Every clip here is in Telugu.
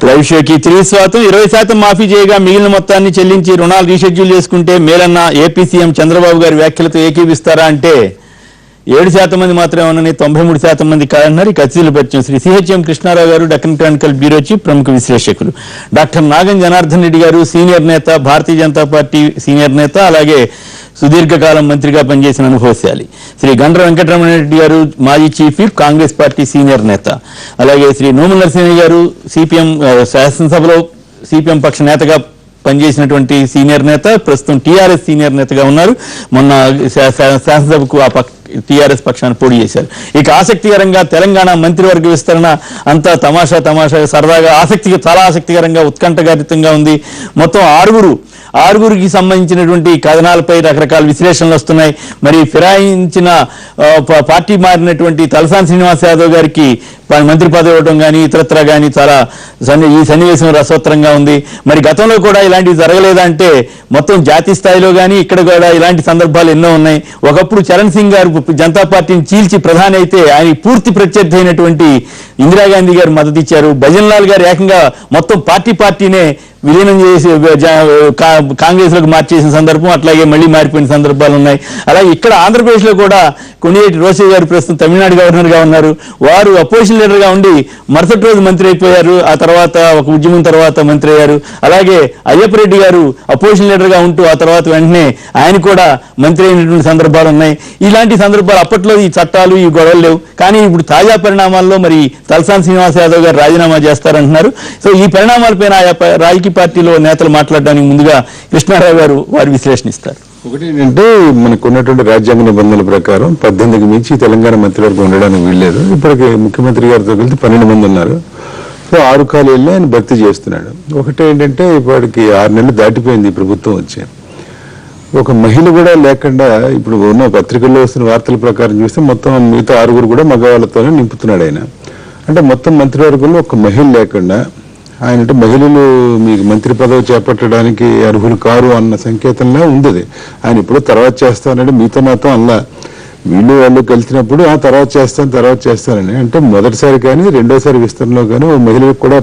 లైవ్ షోకి తిరిగి స్వాగతం. 20% మాఫీ చేయగా మిగిలిన మొత్తాన్ని చెల్లించి రుణాలు రీషెడ్యూల్ చేసుకుంటే మేలన్న ఏపీ సీఎం చంద్రబాబు గారి వ్యాఖ్యలతో ఏకీపిస్తారా అంటే 7% మంది మాత్రమే ఉన్నని 93% మంది కాదన్నారు. ఈ కచ్చితుల పరిచయం శ్రీ సిహెచ్ఎం కృష్ణారావు గారు, డక్కన్ క్రానికల్ బ్యూరో చీఫ్, ప్రముఖ విశ్లేషకులు. డాక్టర్ నాగం జనార్దన్ రెడ్డి గారు, సీనియర్ నేత, భారతీయ జనతా పార్టీ సీనియర్ నేత, అలాగే సుదీర్ఘకాలం మంత్రిగా పనిచేసిన అనుభవశాలి. శ్రీ గండ్ర వెంకటరమణారెడ్డి గారు, మాజీ chief whip, Congress party senior నేత. అలాగే శ్రీ నోముల నరసింహ గారు, సిపిఎం శాసనసభలో సిపిఎం పక్ష నేతగా పనిచేసినటువంటి సీనియర్ నేత, ప్రస్తుతం టీఆర్ఎస్ సీనియర్ నేతగా ఉన్నారు. మొన్న శాసనసభకు టీఆర్ఎస్ పక్షాన్ని పోటీ చేశారు. ఇక ఆసక్తికరంగా తెలంగాణ మంత్రివర్గ విస్తరణ అంతా తమాషా సరదాగా చాలా ఆసక్తికరంగా ఉత్కంఠగరితంగా ఉంది. మొత్తం ఆరుగురికి సంబంధించినటువంటి కథనాలపై రకరకాల విశ్లేషణలు వస్తున్నాయి. మరి ఫిరాయించిన పార్టీ మారినటువంటి తలసాని శ్రీనివాస్ యాదవ్ గారికి మంత్రి పదవి ఇవ్వడం కానీ ఇతరత్ర కానీ చాలా ఈ సన్నివేశం రసోత్తరంగా ఉంది. మరి గతంలో కూడా ఇలాంటివి జరగలేదంటే మొత్తం జాతీయ స్థాయిలో కానీ ఇక్కడ కూడా ఇలాంటి సందర్భాలు ఎన్నో ఉన్నాయి. ఒకప్పుడు చరణ్ సింగ్ గారు జనతా పార్టీని చీల్చి ప్రధాని అయితే ఆయన పూర్తి ప్రత్యర్థి అయినటువంటి ఇందిరాగాంధీ గారు మద్దతు ఇచ్చారు. భజన్ లాల్ గారు ఏకంగా మొత్తం పార్టీనే విలీనం చేసి కాంగ్రెస్ లోకి మార్చేసిన సందర్భం, అట్లాగే మళ్ళీ మారిపోయిన సందర్భాలు ఉన్నాయి. అలాగే ఇక్కడ ఆంధ్రప్రదేశ్ లో కూడా కొన్నిటి రోసే గారు ప్రస్తుతం తమిళనాడు గవర్నర్ గా ఉన్నారు. వారు అపోజిషన్ లీడర్ గా ఉండి మరుసటి రోజు మంత్రి అయిపోయారు. ఆ తర్వాత ఒక ఉద్యమం తర్వాత మంత్రి అయ్యారు. అలాగే అయ్యప్ప రెడ్డి గారు అపోజిషన్ లీడర్ గా ఉంటూ ఆ తర్వాత వెంటనే ఆయన కూడా మంత్రి అయినటువంటి సందర్భాలు ఉన్నాయి. ఇలాంటి సందర్భాలు అప్పట్లో ఈ చట్టాలు ఈ గొడవలు లేవు. కానీ ఇప్పుడు తాజా పరిణామాల్లో మరి తలసాని శ్రీనివాస్ యాదవ్ గారు రాజీనామా చేస్తారంటున్నారు. సో ఈ పరిణామాలపైన రాజకీయ పార్టీలో నేతలు మాట్లాడడానికి ముందుగా కృష్ణారావు గారు వారి విశ్లేషణ ఇస్తారు. ఒకటి ఏంటంటే మనకు ఉన్నటువంటి రాజ్యాంగ నిబంధనల ప్రకారం 18కి మించి తెలంగాణ మంత్రివర్గం ఉండడానికి వీల్లేదు. ఇప్పటికి ముఖ్యమంత్రి గారితో కలిసి 12 మంది ఉన్నారు. సో 6 ఖాళీల్లో ఆయన భర్తీ చేస్తున్నాడు. ఒకటి ఏంటంటే ఇప్పటికి 6 నెలలు దాటిపోయింది ప్రభుత్వం వచ్చి. ఒక మహిళ కూడా లేకుండా ఇప్పుడు ఉన్న పత్రికల్లో వస్తున్న వార్తల ప్రకారం చూస్తే మొత్తం మిగతా 6 కూడా మగవాళ్ళతోనే నింపుతున్నాడు ఆయన. అంటే మొత్తం మంత్రివర్గంలో ఒక మహిళ లేకుండా ఆయన అంటే మహిళలు మీకు మంత్రి పదవి చేపట్టడానికి అర్హులు కారు అన్న సంకేతంలో ఉంది. ఆయన ఇప్పుడు తర్వాత చేస్తానంటే మీతో నాతో అలా వాళ్ళు కలిసినప్పుడు తర్వాత చేస్తానని అంటే మొదటిసారి కానీ రెండోసారి విస్తరణలో కానీ ఓ మహిళలకు కూడా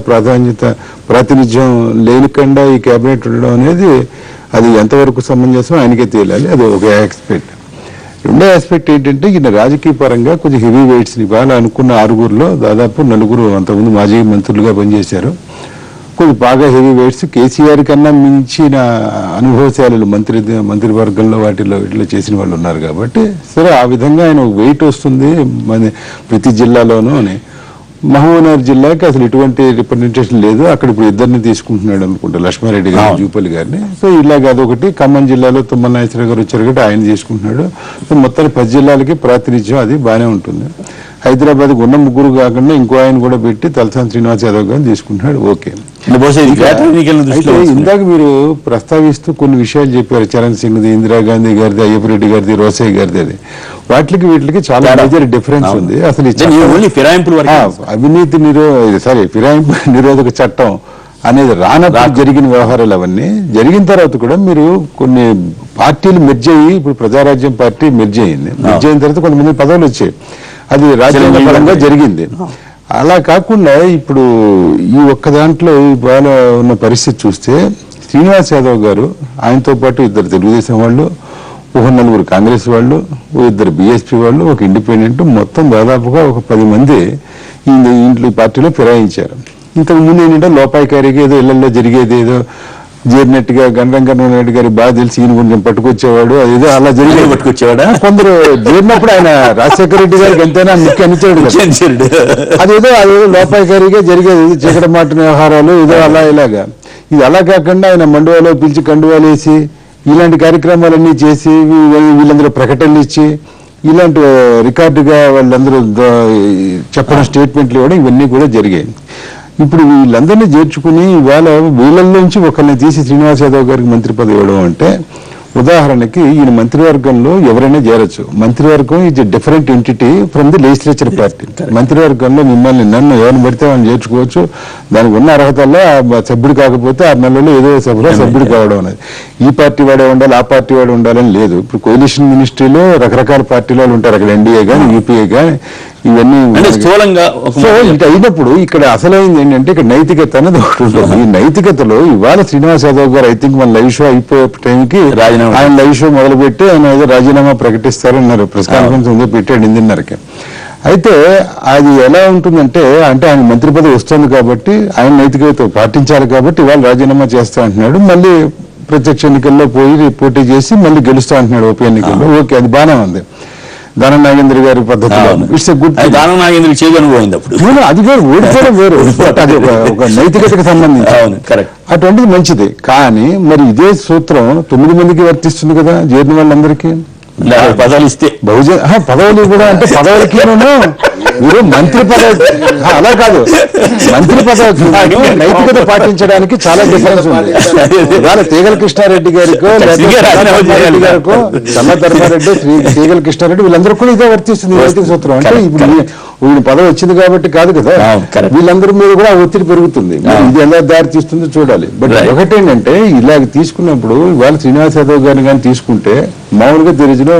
ప్రాతినిధ్యం లేనికుండా ఈ కేబినెట్ ఉండడం అనేది అది ఎంతవరకు సమంజసం ఆయనకే తేలాలి. అది ఒక ఆస్పెక్ట్. రెండో ఆస్పెక్ట్ ఏంటంటే ఈయన రాజకీయ పరంగా కొంచెం హెవీ వెయిట్స్ ఇవాళ అనుకున్న 6 దాదాపు 4 అంతకుముందు మాజీ మంత్రులుగా పనిచేశారు. కొంచెం బాగా హెవీ వెయిట్స్, కేసీఆర్ కన్నా మించిన అనుభవశాలు మంత్రివర్గంలో వాటిలో చేసిన వాళ్ళు ఉన్నారు కాబట్టి సరే ఆ విధంగా ఆయన వెయిట్ వస్తుంది మన ప్రతి జిల్లాలోనూ అని. మహబూబ్నగర్ జిల్లాకి అసలు ఎటువంటి రిప్రజెంటేషన్ లేదు. అక్కడ ఇప్పుడు 2 తీసుకుంటున్నాడు అనుకుంటా, లక్ష్మారెడ్డి గారు, జూపల్లి గారిని. సో ఇలాగ అదొకటి. ఖమ్మం జిల్లాలో తుమ్మల నాగేశ్వరరావు గారు వచ్చారు కాబట్టి ఆయన చేసుకుంటున్నాడు. సో మొత్తాన్ని 10 జిల్లాలకి ప్రాతినిధ్యం అది బాగానే ఉంటుంది. హైదరాబాద్కి ఉన్న 3 కాకుండా ఇంకో ఆయన కూడా పెట్టి తలసాని శ్రీనివాస్ యాదవ్ గారిని తీసుకుంటున్నాడు. ఓకే. ఇందాక మీరు ప్రస్తావిస్తూ కొన్ని విషయాలు చెప్పారు, చరణ్ సింగ్ది, ఇందిరాగాంధీ గారిది, అయ్యప్ప రెడ్డి గారిది, రోసయ్య గారిది. అది వీటికి చాలా మేజర్ డిఫరెన్స్ ఉంది. అసలు అవినీతి ఫిరాయింపు నిరోధక చట్టం అనేది రానప్పుడు జరిగిన వ్యవహారాలు అవన్నీ జరిగిన తర్వాత కూడా మీరు కొన్ని పార్టీలు మెర్జ్ అయ్యి, ఇప్పుడు ప్రజారాజ్యం పార్టీ మెర్జ్ అయింది. మెర్జ్ అయిన తర్వాత కొంతమంది పదవులు వచ్చాయి. అది రాజ్యాంగపరంగా జరిగింది. అలా కాకుండా ఇప్పుడు ఈ ఒక్క దాంట్లో ఇవాళ ఉన్న పరిస్థితి చూస్తే శ్రీనివాస్ యాదవ్ గారు, ఆయనతో పాటు 2 తెలుగుదేశం వాళ్ళు, 4 కాంగ్రెస్ వాళ్ళు, 2 బీఎస్పీ వాళ్ళు, 1 ఇండిపెండెంట్, మొత్తం దాదాపుగా ఒక 10 మంది ఇంట్లో పార్టీలో ఫిరాయించారు. ఇంతకు ముందు ఏంటంటే లోపాయికారికి ఏదో ఇళ్లలో జరిగేది ఏదో చేరినట్టుగా గండ్రంగరెడ్డి గారి బాగా తెలిసి ఈయన కొంచెం పట్టుకొచ్చేవాడు, అదేదో అలా జరిగే పట్టుకొచ్చేవాడా. కొందరు చేరినప్పుడు ఆయన రాజశేఖర రెడ్డి గారికి ఎంతైనా ముఖ్య అనిచాడు. అదేదో లోపాయికారిగా జరిగేది, చీకటి మాటిన వ్యవహారాలు ఏదో ఇలాగా. ఇది అలా కాకుండా ఆయన మండువాలో పిలిచి కండువాలు వేసి ఇలాంటి కార్యక్రమాలన్నీ చేసి వీళ్ళందరూ ప్రకటనలు ఇచ్చి ఇలాంటి రికార్డుగా వాళ్ళందరూ చెప్పడం, స్టేట్మెంట్లు ఇవ్వడం, ఇవన్నీ కూడా జరిగాయి. ఇప్పుడు వీళ్ళందరినీ చేర్చుకుని ఇవాళ వీళ్ళల్లోంచి ఒకరిని తీసి శ్రీనివాస్ యాదవ్ గారికి మంత్రి పదవి ఇవ్వడం అంటే, ఉదాహరణకి ఈయన మంత్రివర్గంలో ఎవరైనా చేరొచ్చు. మంత్రివర్గం is different entity from the legislature party. మంత్రివర్గంలో నన్ను ఎవరిని పడితే వాళ్ళని చేర్చుకోవచ్చు. దానికి ఉన్న అర్హతల్లో సభ్యుడు కాకపోతే 6 నెలల్లో ఏదో సభలో సభ్యుడు కావడం అనేది. ఈ పార్టీ వాడే ఉండాలి, ఆ పార్టీ వాడే ఉండాలని లేదు. ఇప్పుడు కోalition మినిస్ట్రీలో రకరకాల పార్టీలు ఉంటారు. అక్కడ ఎన్డీఏ కానీ, యూపీఏ కానీ, ఇవన్నీ అంటే స్థూలంగా సో ఇటు అయినప్పుడు ఇక్కడ అసలైంది ఏంటంటే ఇక్కడ నైతికత అనేది ఒకటి ఉంటుంది. ఈ నైతికతలో ఇవాళ శ్రీనివాస్ యాదవ్ గారు ఐ థింక్ మన లైవ్ షో అయిపోయే టైంకి ఆయన లైవ్ షో మొదలుపెట్టి ఆయన ఏదో రాజీనామా ప్రకటిస్తారన్నారు. ప్రెస్ కాన్ఫరెన్స్ ఉందో పెట్టాడు 8:30కి. అయితే అది ఎలా ఉంటుందంటే అంటే ఆయన మంత్రి పదవి వస్తుంది కాబట్టి ఆయన నైతికత పాటించాలి కాబట్టి ఇవాళ రాజీనామా చేస్తా అంటున్నాడు. మళ్ళీ ప్రత్యక్ష ఎన్నికల్లో పోటీ చేసి మళ్ళీ గెలుస్తా అంటున్నాడు ఉప ఎన్నికల్లో. ఓకే, అది బాగానే ఉంది. దానం నాగేంద్ర గారి పద్ధతిలో ఇట్స్ ఎ గుడ్. దానం నాగేంద్ర చేయగలిగిపోయింది అప్పుడు. అది వేరు, ఓడిపోవడం వేరు. అది ఒక నైతికతకు సంబంధించి అటువంటిది మంచిది. కానీ మరి ఇదే సూత్రం 9 మందికి వర్తిస్తుంది కదా, చేరిన వాళ్ళందరికీ. పదవులు ఇస్తే పదవులు కూడా అంటే పదవులకి మీరు మంత్రి పదవి అలా కాదు, మంత్రి పదవి నైతికత పాటించడానికి చాలా డిఫరెన్స్ ఉంది. ఇవాళ తీగల కృష్ణారెడ్డి గారికో రెడ్డి గారికో చల్లధర్మారెడ్డి తీగల కృష్ణారెడ్డి వీళ్ళందరూ కూడా ఇదే వర్తిస్తుంది నైతిక సూత్రం. అంటే ఇప్పుడు వీళ్ళ పదవి వచ్చింది కాబట్టి కాదు కదా, వీళ్ళందరి మీద కూడా ఒత్తిడి పెరుగుతుంది. ఇది ఎలా దారి తీస్తుందో చూడాలి. బట్ ఒకటేంటంటే ఇలాగ తీసుకున్నప్పుడు ఇవాళ శ్రీనివాస్ యాదవ్ గారిని కానీ తీసుకుంటే మామూలుగా తెలిసిన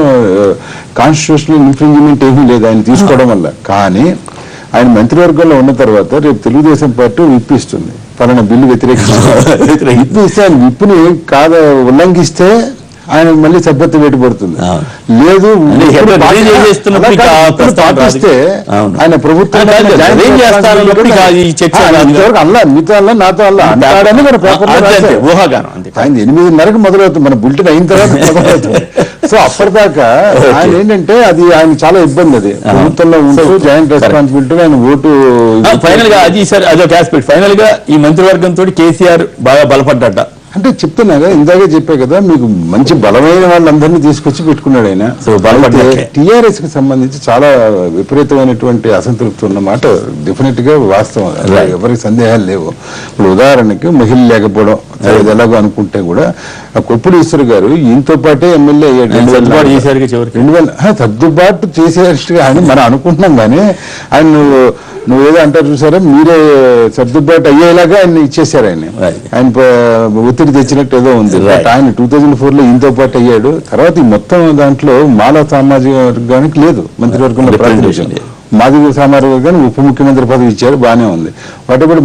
కాన్స్టిట్యూషనల్ ఇన్ఫ్రింజ్మెంట్ ఏమీ లేదు ఆయన తీసుకోవడం వల్ల. కానీ ఆయన మంత్రివర్గంలో ఉన్న తర్వాత రేపు తెలుగుదేశం పార్టీ విప్పిస్తుంది, పలానా బిల్లు వ్యతిరేకిస్తుంది. విప్పు ఇస్తే ఆయన విప్పుని ఉల్లంఘిస్తే ఆయన మళ్ళీ సభ్యత్వం వేటుపడుతుంది. లేదు పాటిస్తే ఆయన ప్రభుత్వం నాతో అల్లా అంటాడని మన పేపర్లో ఊహాగానం. ఆయన 8:30కి మొదలవుతుంది మన బులెటిన్ అయిన తర్వాత మొదలవుతుంది. సో అప్పటిదాకా ఆయన ఏంటంటే అది ఆయన చాలా ఇబ్బంది. అది ప్రభుత్వంలో ఉంటూ జాయింట్ రెస్పాన్సిబిలిటీ ఆయన ఓటు ఫైనల్ గా అది సార్ అదొక ఆస్పెక్ట్. ఫైనల్ గా ఈ మంత్రివర్గంతో కేసీఆర్ బాగా బలపడ్డట. అంటే చెప్తున్నాగా, ఇందాకే చెప్పే కదా మీకు మంచి బలమైన వాళ్ళందరినీ తీసుకొచ్చి పెట్టుకున్నాడు ఆయన. టిఆర్ఎస్ కి సంబంధించి చాలా విపరీతమైనటువంటి అసంతృప్తి ఉన్నమాట డెఫినెట్ గా వాస్తవం, ఎవరికి సందేహాలు లేవు. ఇప్పుడు ఉదాహరణకి మహిళలు లేకపోవడం ఎలాగో అనుకుంటే కూడా కొప్పుడు ఈశ్వర్ గారు ఈయనతో పాటే ఎమ్మెల్యే అయ్యాడు. సర్దుబాటు చేసేట్టుగా అని మనం అనుకుంటున్నాం. కానీ ఆయన నువ్వేదో అంటారు చూసారా, మీరే సర్దుబాటు అయ్యేలాగా ఆయన ఇచ్చేసారు. ఆయన ఒత్తిడి తెచ్చినట్టు ఏదో ఉంది. బట్ ఆయన 2004లో ఈయనతో పాటు అయ్యాడు. తర్వాత ఈ మొత్తం దాంట్లో మాలా సామాజిక వర్గానికి లేదు మంత్రివర్గంలో ప్రాతినిధ్యం. మాదిగ సామాజిక వర్గానికి ఉప ముఖ్యమంత్రి పదవి ఇచ్చారు, బాగానే ఉంది. వాటి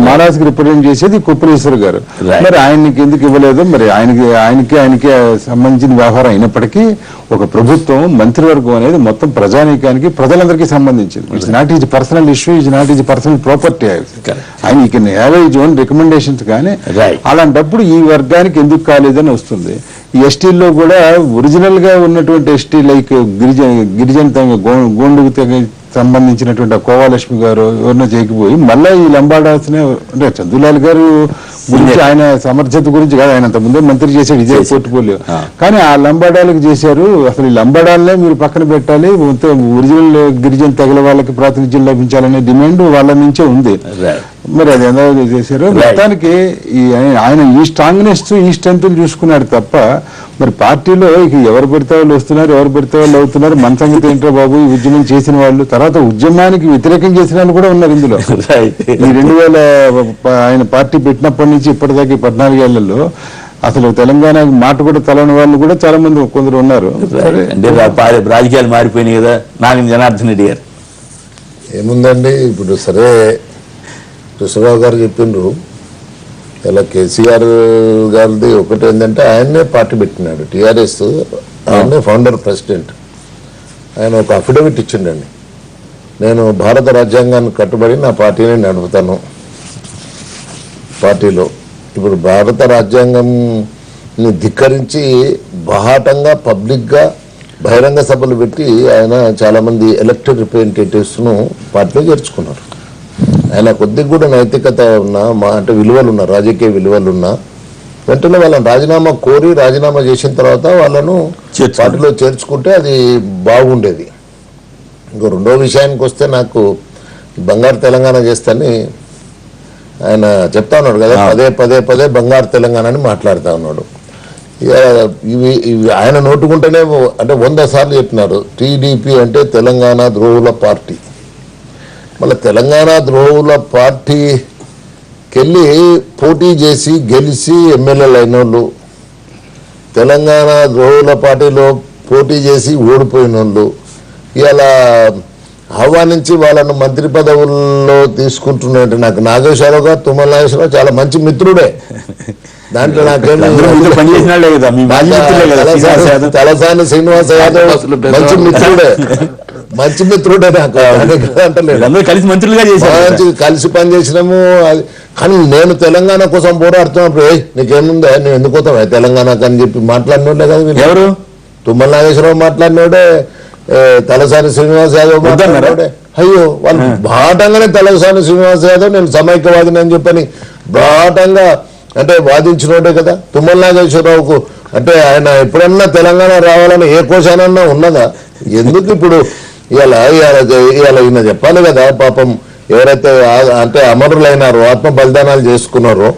మాలాస్కి రిప్రజెంట్ చేసేది కొప్పులేశ్వర్ గారు. మరి ఆయనకి ఎందుకు ఇవ్వలేదు? మరి ఆయనకి సంబంధించిన వ్యవహారం అయినప్పటికీ ఒక ప్రభుత్వం మంత్రివర్గం అనేది మొత్తం ప్రజానీకానికి ప్రజలందరికీ సంబంధించింది. It's not is personal issue, is not is personal property. ఆయన ఈ can have is own recommendations. కానీ అలాంటప్పుడు ఈ వర్గానికి ఎందుకు కాలేదని వస్తుంది. ఈ ఎస్టీల్లో కూడా ఒరిజినల్ గా ఉన్నటువంటి ఎస్టీ లైక్ గిరిజన గోండుకు సంబంధించినటువంటి కోవాలక్ష్మి గారు ఎవరినో చేయకపోయి మళ్ళీ ఈ లంబాడాల్సిన అంటే చందులాల్ గారు గురించి ఆయన సమర్థత గురించి కాదు, ఆయన అంత ముందే మంత్రి చేశాడు ఇదే పోర్ట్ఫోలియో. కానీ ఆ లంబాడాలకు చేశారు. అసలు ఈ లంబాడాలనే మీరు పక్కన పెట్టాలి, ఒరిజినల్ గిరిజన తెగల వాళ్ళకి ప్రాతినిధ్యం లభించాలనే డిమాండ్ వాళ్ళ నుంచే ఉంది. మరి అది ఎలా చేశారు? మొత్తానికి ఆయన ఈ స్ట్రాంగ్నెస్ ఈ స్ట్రెంత్ చూసుకున్నాడు తప్ప మరి పార్టీలో ఇక ఎవరు పెడితే వాళ్ళు వస్తున్నారు, ఎవరు పెడితే వాళ్ళు అవుతున్నారు. మన సంగతి ఏంటో బాబు, ఈ ఉద్యమం చేసిన వాళ్ళు, తర్వాత ఉద్యమానికి వ్యతిరేకం చేసిన వాళ్ళు కూడా ఉన్నారు ఇందులో. ఈ 2000 ఆయన పార్టీ పెట్టినప్పటి నుంచి ఇప్పటిదాకా 14 ఏళ్లలో అసలు తెలంగాణ మాట కూడా తలని వాళ్ళు కూడా చాలా మంది కొందరు ఉన్నారు. రాజకీయాలు మారిపోయినాయి కదా. నాగం జనార్దన్ రెడ్డి గారు ఏముందండి ఇప్పుడు సరే కృష్ణరావు గారు చెప్పిండ్రు. ఇలా కేసీఆర్ గారిది ఒకటి ఏంటంటే ఆయన్నే పార్టీ పెట్టినాడు టీఆర్ఎస్, ఆయన్నే ఫౌండర్ ప్రెసిడెంట్. ఆయన ఒక అఫిడవిట్ ఇచ్చిండండి, నేను భారత రాజ్యాంగాన్ని కట్టుబడి నా పార్టీని నడుపుతాను. పార్టీలో ఇప్పుడు భారత రాజ్యాంగంని ధిక్కరించి బహాటంగా పబ్లిక్గా బహిరంగ సభలు పెట్టి ఆయన చాలామంది ఎలక్టెడ్ రిప్రజెంటేటివ్స్ను పార్టీలో చేర్చుకున్నారు. ఆయన కొద్దిగా కూడా నైతికత ఉన్నా అంటే విలువలు ఉన్నా, రాజకీయ విలువలు ఉన్నా వెంటనే వాళ్ళని రాజీనామా కోరి రాజీనామా చేసిన తర్వాత వాళ్ళను పార్టీలో చేర్చుకుంటే అది బాగుండేది. ఇంకో రెండో విషయానికి వస్తే నాకు బంగారు తెలంగాణ చేస్తాని ఆయన చెప్తా ఉన్నాడు కదా, పదే బంగారు తెలంగాణ అని మాట్లాడుతూ ఉన్నాడు. ఇవి ఆయన నోటుకుంటేనే అంటే 100 సార్లు చెప్పినారు టీడీపీ అంటే తెలంగాణ ద్రోహుల పార్టీ. మళ్ళీ తెలంగాణ ద్రోహుల పార్టీకెళ్ళి పోటీ చేసి గెలిచి ఎమ్మెల్యేలు అయిన వాళ్ళు, తెలంగాణ ద్రోహుల పార్టీలో పోటీ చేసి ఓడిపోయిన వాళ్ళు, ఇలా ఆహ్వానించి వాళ్ళను మంత్రి పదవుల్లో తీసుకుంటున్నట్టు నాకు నాగేశ్వరరావు గారు, తుమ్మల నాగేశ్వరరావు చాలా మంచి మిత్రుడే. దాంట్లో పనిచేసినాడే కదా మీ తలసాని శ్రీనివాస యాదవ్ మంచి మిత్రుడే, మంచి మిత్రుడే నాకు అంటలేదు. కలిసి మంత్రులుగా చేశారు, కలిసి పనిచేసినాము. కానీ నేను తెలంగాణ కోసం పోరాడుతున్నప్పుడు నీకేముందా, నువ్వు ఎందుకు పోతావా తెలంగాణకు అని చెప్పి మాట్లాడినోడే కదా. ఎవరు? తుమ్మల నాగేశ్వరరావు మాట్లాడినోడే, తలసాని శ్రీనివాస యాదవ్ మాట్లాడినోడే. అయ్యో వాళ్ళు బాటంగానే తలసాని శ్రీనివాస యాదవ్ నేను సమైక్యవాదిని అని చెప్పని బాటంగా అంటే వాదించినోడే కదా. తుమ్మల నాగేశ్వరరావుకు అంటే ఆయన ఎప్పుడన్నా తెలంగాణ రావాలని ఏ కోశానన్నా ఉన్నదా? ఎందుకు ఇప్పుడు ఇలా ఈయన చెప్పాలి కదా. పాపం ఎవరైతే అంటే అమరులైనారో, ఆత్మ బలిదానాలు చేసుకున్నారో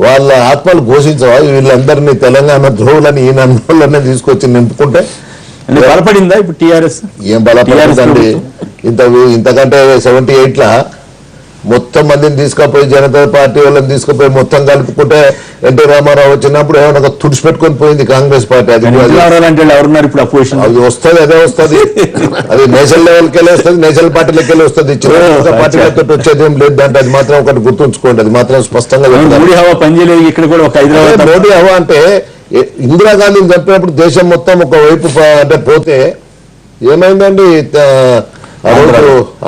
వాళ్ళ ఆత్మలు ఘోషించవా? వీళ్ళందరినీ తెలంగాణ ద్రోహులని ఈయన అన్నోళ్ళనే తీసుకొచ్చి నింపుకుంటే బలపడిందా ఇప్పుడు టీఆర్ఎస్? ఏం బలపడిందండి? ఇంతకంటే 78లా మొత్తం మందిని తీసుకుపోయి జనతా పార్టీ వాళ్ళని తీసుకుపోయి మొత్తం కలుపుకుంటే ఎన్టీ రామారావు వచ్చినప్పుడు ఏమైనా తుడిచిపెట్టుకొని పోయింది కాంగ్రెస్ పార్టీ. అది ఎవరున్నారు ఇప్పుడు అపోజిషన్? అది వస్తుంది, అదే వస్తుంది. అది నేషనల్ లెవెల్కి వెళ్ళి వస్తుంది, నేషనల్ పార్టీలకి వెళ్ళి వస్తుంది. చిన్న పార్టీలతో వచ్చేది ఏం లేదు దాంట్లో. అది మాత్రం ఒకటి గుర్తుంచుకోండి, అది మాత్రం స్పష్టంగా. మోడీ హవా పనిచేయలేదు ఇక్కడ కూడా. ఒక హైదరాబాద్ మోడీ హవా అంటే ఇందిరాగాంధీని చంపినప్పుడు దేశం మొత్తం ఒకవైపు అంటే పోతే ఏమైందండి?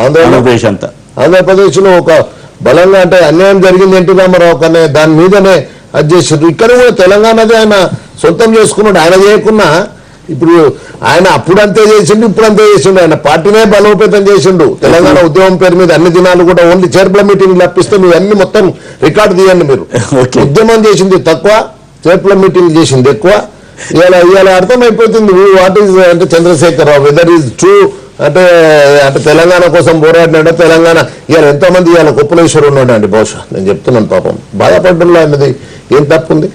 ఆంధ్రప్రదేశ్ అంతా, ఆంధ్రప్రదేశ్ లో ఒక బలంగా అంటే అన్యాయం జరిగింది ఎన్టీ రామారావు కనే దాని మీదనే అది చేసిండు. ఇక్కడ కూడా తెలంగాణదే ఆయన సొంతం చేసుకున్నాడు. ఆయన చేయకున్నా ఇప్పుడు ఆయన అప్పుడు అంతే చేసిండు, ఇప్పుడు అంతే చేసిండు. ఆయన పార్టీనే బలోపేతం చేసిండు. తెలంగాణ ఉద్యమం పేరు మీద అన్ని దినాలు కూడా ఓన్లీ చేర్పుల మీటింగ్లు అప్పిస్తే మీరు అన్ని మొత్తం రికార్డు తీయండి. మీరు ఉద్యమం చేసింది తక్కువ, చేర్పుల మీటింగ్ చేసింది ఎక్కువ. ఇవాళ అర్థమైపోతుంది వాట్ ఈజ్ అంటే చంద్రశేఖరరావు వెదర్ ఈజ్ ట్రూ అంటే తెలంగాణ కోసం పోరాడినాడు. తెలంగాణ ఇవాళ ఎంతో మంది ఇవాళ కుప్పలేశ్వరు ఉన్నాడు అండి. బహుశా నేను చెప్తున్నాను, పాపం బాధపడ్డంలో ఆయనది ఏం తప్పుంది?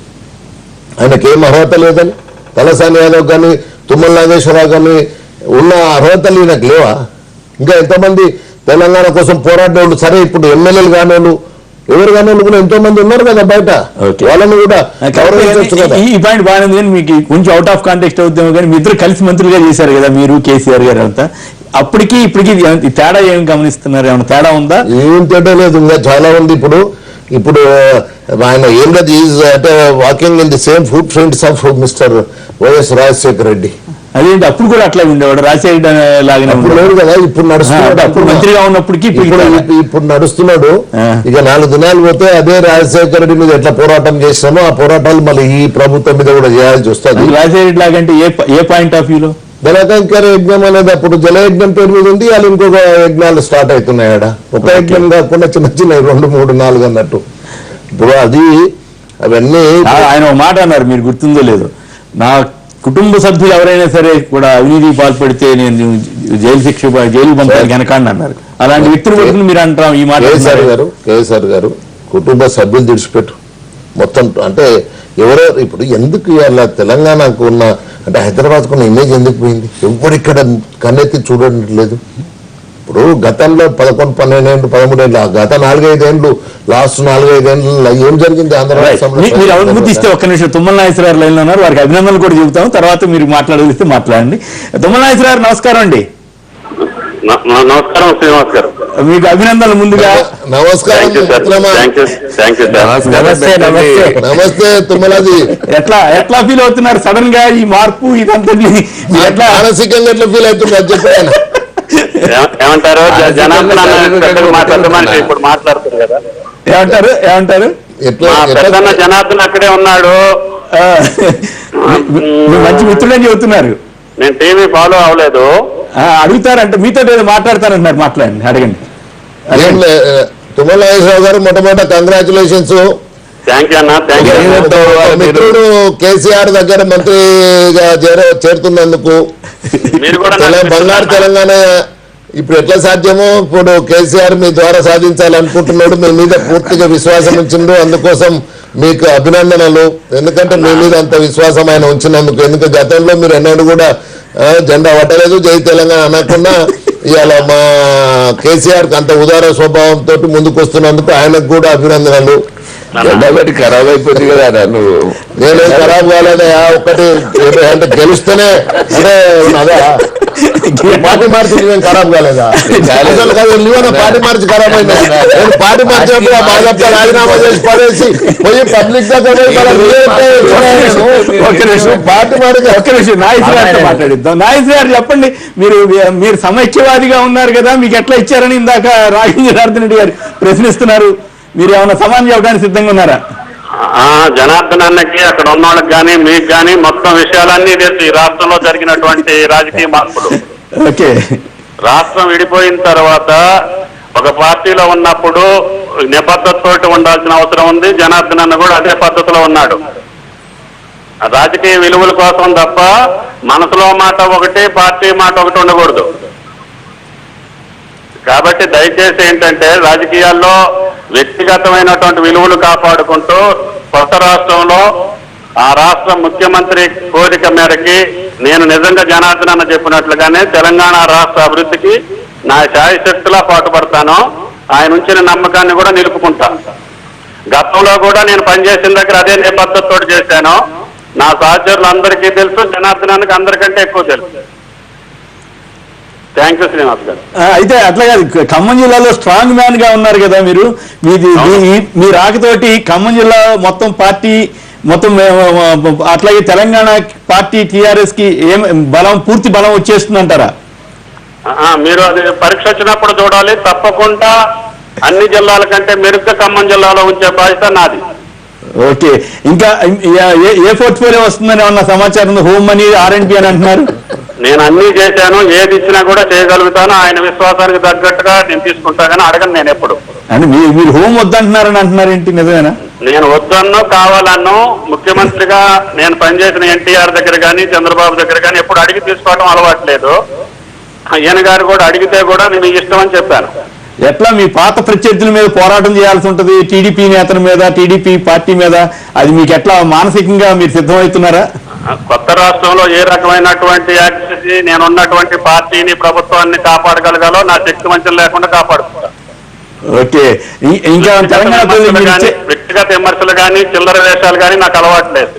ఆయనకేం అర్హత లేదని తలసాని యాదవ్ కానీ తుమ్మల నాగేశ్వరరావు కానీ ఉన్న అర్హతలు ఈయనకు లేవా? ఇంకా ఎంతోమంది తెలంగాణ కోసం పోరాడిన సరే ఇప్పుడు ఎమ్మెల్యేలు కానోళ్ళు ఎవరు కానోళ్ళు కూడా ఎంతో మంది ఉన్నారు కదా బయట, వాళ్ళని కూడా ఈ పాయింట్ బాగానే మీకు కొంచెం అవుట్ ఆఫ్ కాంటెక్స్ట్ అవుతాము. కానీ మీ ఇద్దరు కలిసి మంత్రులుగా చేశారు కదా మీరు, కేసీఆర్ గారు అంతా. అప్పటికి ఇప్పటికి తేడా ఏం గమనిస్తున్నారు? ఏమైనా తేడా ఉందా? ఏం తేడా లేదు, ఇంకా చాలా ఉంది. ఇప్పుడు ఆయన ఏం లేదు, ఈజ్ అంటే walking in the same foot prints of mister YS Rajasekhara Reddy. అదేంటి అప్పుడు కూడా అట్లా ఉండేవాడు రాజశేఖర లాగా? అప్పుడు లేదు కదా, ఇప్పుడు నడుస్తున్నాడు. అప్పుడు మంత్రిగా ఉన్నప్పటికీ ఇప్పుడు నడుస్తున్నాడు. ఇక 4 దినాలు పోతే అదే రాజశేఖర రెడ్డి మీద ఎట్లా పోరాటం చేసినామో ఆ పోరాటాలు మళ్ళీ ఈ ప్రభుత్వం మీద కూడా చేయాల్సి వస్తుంది. రాజశేఖర రెడ్డి లాగంటే ఏ పాయింట్ ఆఫ్ వ్యూలో? జలకంకర యజ్ఞం అనేది అప్పుడు జలయజ్ఞం పేరు మీద ఉంది, వాళ్ళు ఇంకొక యజ్ఞాలు స్టార్ట్ అవుతున్నాయడ. ఒక యజ్ఞం కాకుండా చిన్న 2, 3, 4 అన్నట్టు. ఇప్పుడు అది అవన్నీ ఆయన ఒక మాట అన్నారు, మీరు గుర్తుందో లేదు, నా కుటుంబ సభ్యులు ఎవరైనా సరే కూడా అవినీతికి పాల్పడితే నేను జైలు పంపాలి వెనకాండి అన్నారు. అలాంటి వ్యక్తులు పట్టుకుని మీరు అంటాం ఈ మాట. కేసీఆర్ గారు కుటుంబ సభ్యులు తెడిచిపెట్టు మొత్తం అంటే ఎవరో ఇప్పుడు ఎందుకు ఇవాళ తెలంగాణకు ఉన్న అంటే హైదరాబాద్కు ఉన్న ఇమేజ్ ఎందుకు పోయింది? ఎవరు ఇక్కడ కన్నెత్తి చూడట్లేదు. ఇప్పుడు గతంలో 11, 12 ఏళ్ళు 13 ఏళ్ళు గత 4-5 ఏళ్ళు లాస్ట్ 4-5 ఏళ్ళు ఏం జరిగింది ఆంధ్ర రాష్ట్రంలో? మీరు అనుమతి ఇస్తే ఒక్క నిమిషం, తుమ్మల నాగేశ్వరరావు లైన్లో ఉన్నారు, వారికి అభినందనలు కూడా చెబుతాం. తర్వాత మీరు మాట్లాడగలిస్తే మాట్లాడండి. తుమ్మల నాగేశ్వరరావు నమస్కారం అండి. నమస్కారం శ్రీనివాస్ గారు, మీకు అభినందనలు ముందుగా. నమస్కారం. నమస్తే తుమ్మలాజీ. ఎట్లా ఫీల్ అవుతున్నారు సడన్ గా ఈ మార్పు ఇదంతా? ఎట్లా మానసికంగా ఎట్లా ఫీల్ అవుతున్నారు అది చెప్పాను. ఏమంటారు? ఇప్పుడు మాట్లాడుతారు కదా, ఏమంటారు? పెద్దన్న జనార్దన్ అక్కడే ఉన్నాడు, మంచి మిత్రులని చెబుతున్నారు. నేను టీవీ ఫాలో అవ్వలేదు. అడుగుతారంటే మీతో ఏదో మాట్లాడతారంటున్నారు, మాట్లాడండి, అడగండి. తుమ్మల నాగేశ్వరరావు గారు మొట్టమొదట కంగ్రాచులేషన్స్. థ్యాంక్ యూ అన్న, థ్యాంక్ యూ. మిత్రుడు కేసీఆర్ దగ్గర మంత్రిగా చేరుతున్నందుకు బంగారు తెలంగాణ ఇప్పుడు ఎట్లా సాధ్యమో ఇప్పుడు కేసీఆర్ మీ ద్వారా సాధించాలనుకుంటున్నాడు. మీ మీద పూర్తిగా విశ్వాసం ఉంచిండు, అందుకోసం మీకు అభినందనలు. ఎందుకంటే మీ మీద అంత విశ్వాసం ఆయన ఉంచినందుకు. ఎందుకంటే గతంలో మీరు ఎన్నడూ కూడా జెండా పట్టలేదు, జై తెలంగాణ అనకుండా ఇవాళ మా కేసీఆర్కి అంత ఉదార స్వభావంతో ముందుకు వస్తున్నందుకు ఆయనకు కూడా అభినందనలు. ఎండబెట్టి ఖరాబ్ అయిపోయింది కదా నువ్వు. నేను ఖరాబ్ కాలేదా ఒకటి అంటే గెలుస్తేనే అంటే అదే పార్టీ మార్చి నేను ఖరాబ్ కాలేదా? పార్టీ మార్చి ఖరాబ్ అయిందా? నేను పార్టీ మార్చినప్పుడు ఆ భాజపా రాజీనామా చేసి పడేసి పోయి పబ్లిక్ దగ్గర పార్టీ మార్చి. ఒక్క నిమిషం నాగేశ్వర మాట్లాడిద్దాం. నాగేశ్వర గారు చెప్పండి, మీరు సమైక్యవాదిగా ఉన్నారు కదా, మీకు ఎట్లా ఇచ్చారని ఇందాక రాజేంద్ర రెడ్డి గారు ప్రశ్నిస్తున్నారు. మీరు ఏమైనా సమాధానం చెప్పడానికి సిద్ధంగా ఉన్నారా? జనార్దన్ అన్నకి అక్కడ ఉన్న వాళ్ళకి కానీ మీకు కానీ మొత్తం విషయాలన్నీ తెలుసు. ఈ రాష్ట్రంలో జరిగినటువంటి రాజకీయ మార్పులు. ఓకే, రాష్ట్రం విడిపోయిన తర్వాత ఒక పార్టీలో ఉన్నప్పుడు నిబద్ధతతో ఉండాల్సిన అవసరం ఉంది. జనార్దన్ అన్న కూడా అదే పద్ధతిలో ఉన్నాడు. రాజకీయ విలువల కోసం తప్ప మనసులో మాట ఒకటి, పార్టీ మాట ఒకటి ఉండకూడదు. కాబట్టి దయచేసి ఏంటంటే రాజకీయాల్లో వ్యక్తిగతమైనటువంటి విలువలు కాపాడుకుంటూ కొత్త రాష్ట్రంలో ఆ రాష్ట్ర ముఖ్యమంత్రి కోరిక మేరకి నేను నిజంగా జనార్దన్ అన్న చెప్పినట్లుగానే తెలంగాణ రాష్ట్ర అభివృద్ధికి నా శాయశక్తులా పాటుపడతాను. ఆయన ఉంచిన నమ్మకాన్ని కూడా నిలుపుకుంటా. గతంలో కూడా నేను పనిచేసిన దగ్గర అదే నిబద్ధతతో చేశాను. నా సహచరులు అందరికీ తెలుసు, జనార్దన్ అన్నకి అందరికంటే ఎక్కువ తెలుసు. థ్యాంక్ యూ శ్రీనివాస్ గారు. అయితే అట్లా కాదు, ఖమ్మం జిల్లాలో స్ట్రాంగ్ మ్యాన్ గా ఉన్నారు కదా మీరు. మీ రాకతోటి ఖమ్మం జిల్లా మొత్తం పార్టీ మొత్తం అట్లాగే తెలంగాణ పార్టీ టీఆర్ఎస్ కి ఏం బలం, పూర్తి బలం వచ్చేస్తుందంటారా? మీరు అది పరీక్ష వచ్చినప్పుడు చూడాలి. తప్పకుండా అన్ని జిల్లాల కంటే మెరుగ్గా ఖమ్మం జిల్లాలో ఉంచే బాధ్యత నాది. ఓకే, ఇంకా ఏ పోర్ట్ఫోలియో వస్తుందని ఏమన్నా సమాచారం ఉంది? హోమ్ అని, R&B అని అంటున్నారు. నేను అన్ని చేశాను, ఏది ఇచ్చినా కూడా చేయగలుగుతాను. ఆయన విశ్వాసానికి తగ్గట్టుగా నేను తీసుకుంటా, కానీ అడగను నేను ఎప్పుడు. అంటే మీరు హోమ్ వద్దంటున్నారని అంటున్నారు ఏంటి, నిజమేనా? నేను వద్దన్నో కావాలన్నో ముఖ్యమంత్రిగా నేను పనిచేసిన ఎన్టీఆర్ దగ్గర కానీ చంద్రబాబు దగ్గర కానీ ఎప్పుడు అడిగి తీసుకోవడం అలవాట్లేదు. ఈయన గారు కూడా అడిగితే కూడా నేను ఇష్టం అని చెప్పాను. ఎట్లా మీ పాత ప్రత్యర్థుల మీద పోరాటం చేయాల్సి ఉంటుంది, టీడీపీ నేతల మీద, టీడీపీ పార్టీ మీద, అది మీకు ఎట్లా మానసికంగా మీరు సిద్ధమవుతున్నారా? కొత్త రాష్ట్రంలో ఏ రకమైనటువంటి యాక్టివిటీ నేను ఉన్నటువంటి పార్టీని, ప్రభుత్వాన్ని కాపాడగలగాలో నా శక్తి వంచన లేకుండా కాపాడుకుంటా. ఓకే, ఇంకా తెలంగాణ వ్యక్తిగత విమర్శలు కానీ చిల్లర వేషాలు కానీ నాకు అలవాట్లేదు.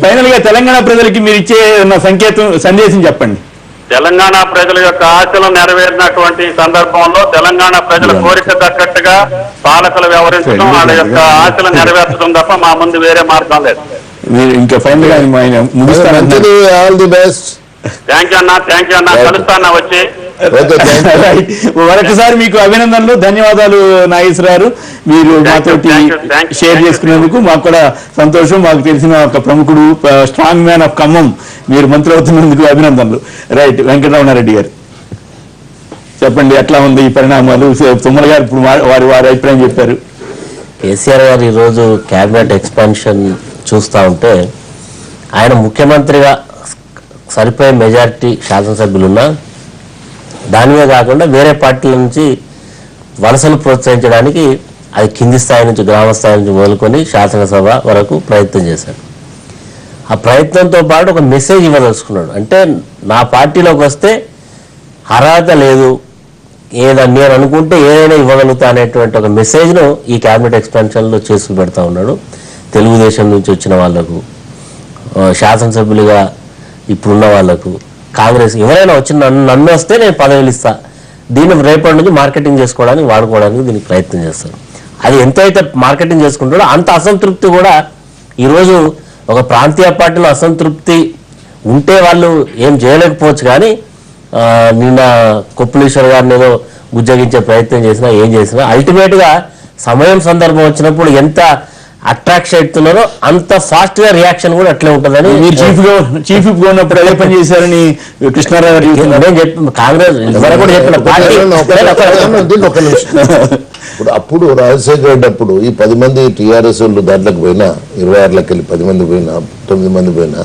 ఫైనల్ గా తెలంగాణ ప్రజలకి మీరు ఇచ్చే సందేశం చెప్పండి. తెలంగాణ ప్రజల యొక్క ఆశలు నెరవేరినటువంటి సందర్భంలో తెలంగాణ ప్రజల కోరిక తగ్గట్టుగా పాలకులు వ్యవహరించడం, వాళ్ళ యొక్క ఆశలు నెరవేర్చడం తప్ప మా ముందు వేరే మార్గం లేదు. మీరు ఇంకా ఫైనల్ గా all the best. Thank you అన్న, కలుస్తాను వచ్చి. మరొకసారి మీకు అభినందనలు, ధన్యవాదాలు నాగేశ్వర గారు. మీరు మాతో షేర్ చేసుకునేందుకు మాకు కూడా సంతోషం. మాకు తెలిసిన ఒక ప్రముఖుడు, స్ట్రాంగ్ మ్యాన్ ఆఫ్ ఖమ్మం, మీరు మంత్రి అవుతున్నందుకు అభినందనలు. రైట్, వెంకటరమణారెడ్డి గారు చెప్పండి, ఎట్లా ఉంది ఈ పరిణామాలు? తుమ్మల గారు ఇప్పుడు వారి అభిప్రాయం చెప్పారు. కేసీఆర్ గారు ఈరోజు క్యాబినెట్ ఎక్స్పాన్షన్ చూస్తూ ఉంటే ఆయన ముఖ్యమంత్రిగా సరిపోయే మెజారిటీ శాసనసభ్యులున్నా దానివే కాకుండా వేరే పార్టీల నుంచి వలసలు ప్రోత్సహించడానికి అది కింది స్థాయి నుంచి, గ్రామ స్థాయి నుంచి మొదలుకొని శాసనసభ వరకు ప్రయత్నం చేశాడు. ఆ ప్రయత్నంతో పాటు ఒక మెసేజ్ ఇవ్వదలుచుకున్నాడు. అంటే నా పార్టీలోకి వస్తే అర్హత లేదు, నేను అనుకుంటే ఏదైనా ఇవ్వగలుగుతా అనేటువంటి ఒక మెసేజ్ను ఈ క్యాబినెట్ ఎక్స్పాన్షన్లో చేసి పెడతా ఉన్నాడు. తెలుగుదేశం నుంచి వచ్చిన వాళ్లకు, శాసనసభ్యులుగా ఇప్పుడున్న వాళ్లకు, కాంగ్రెస్ ఎవరైనా వచ్చి నన్ను వస్తే నేను పదవులు ఇస్తా, దీన్ని రేపటి నుంచి మార్కెటింగ్ చేసుకోవడానికి వాడుకోవడానికి దీనికి ప్రయత్నం చేస్తాను. అది ఎంతైతే మార్కెటింగ్ చేసుకుంటాడో అంత అసంతృప్తి కూడా ఈరోజు ఒక ప్రాంతీయ పార్టీలో అసంతృప్తి ఉంటే వాళ్ళు ఏం చేయలేకపోవచ్చు. కానీ నిన్న కొప్పులీశ్వర్ గారిని ఏదో బుజ్జగించే ప్రయత్నం చేసినా, ఏం చేసినా అల్టిమేట్గా సమయం సందర్భం వచ్చినప్పుడు ఎంత అట్రాక్షన్ అవుతున్నారో అంత ఫాస్ట్ గా రియాక్షన్ కూడా అట్లే ఉంటుందని. మీరు చీఫ్ గా ఉన్నప్పుడు ఎలా పని చేశారని కృష్ణారావు గారు చెప్పి కాంగ్రెస్ కూడా చెప్పిన పార్టీ. ఇప్పుడు అప్పుడు రాజశేఖర రెడ్డి అప్పుడు ఈ 10 మంది టీఆర్ఎస్ వాళ్ళు దాంట్లోకి పోయినా, 26 వెళ్ళి 10 మంది పోయినా, 9 మంది పోయినా,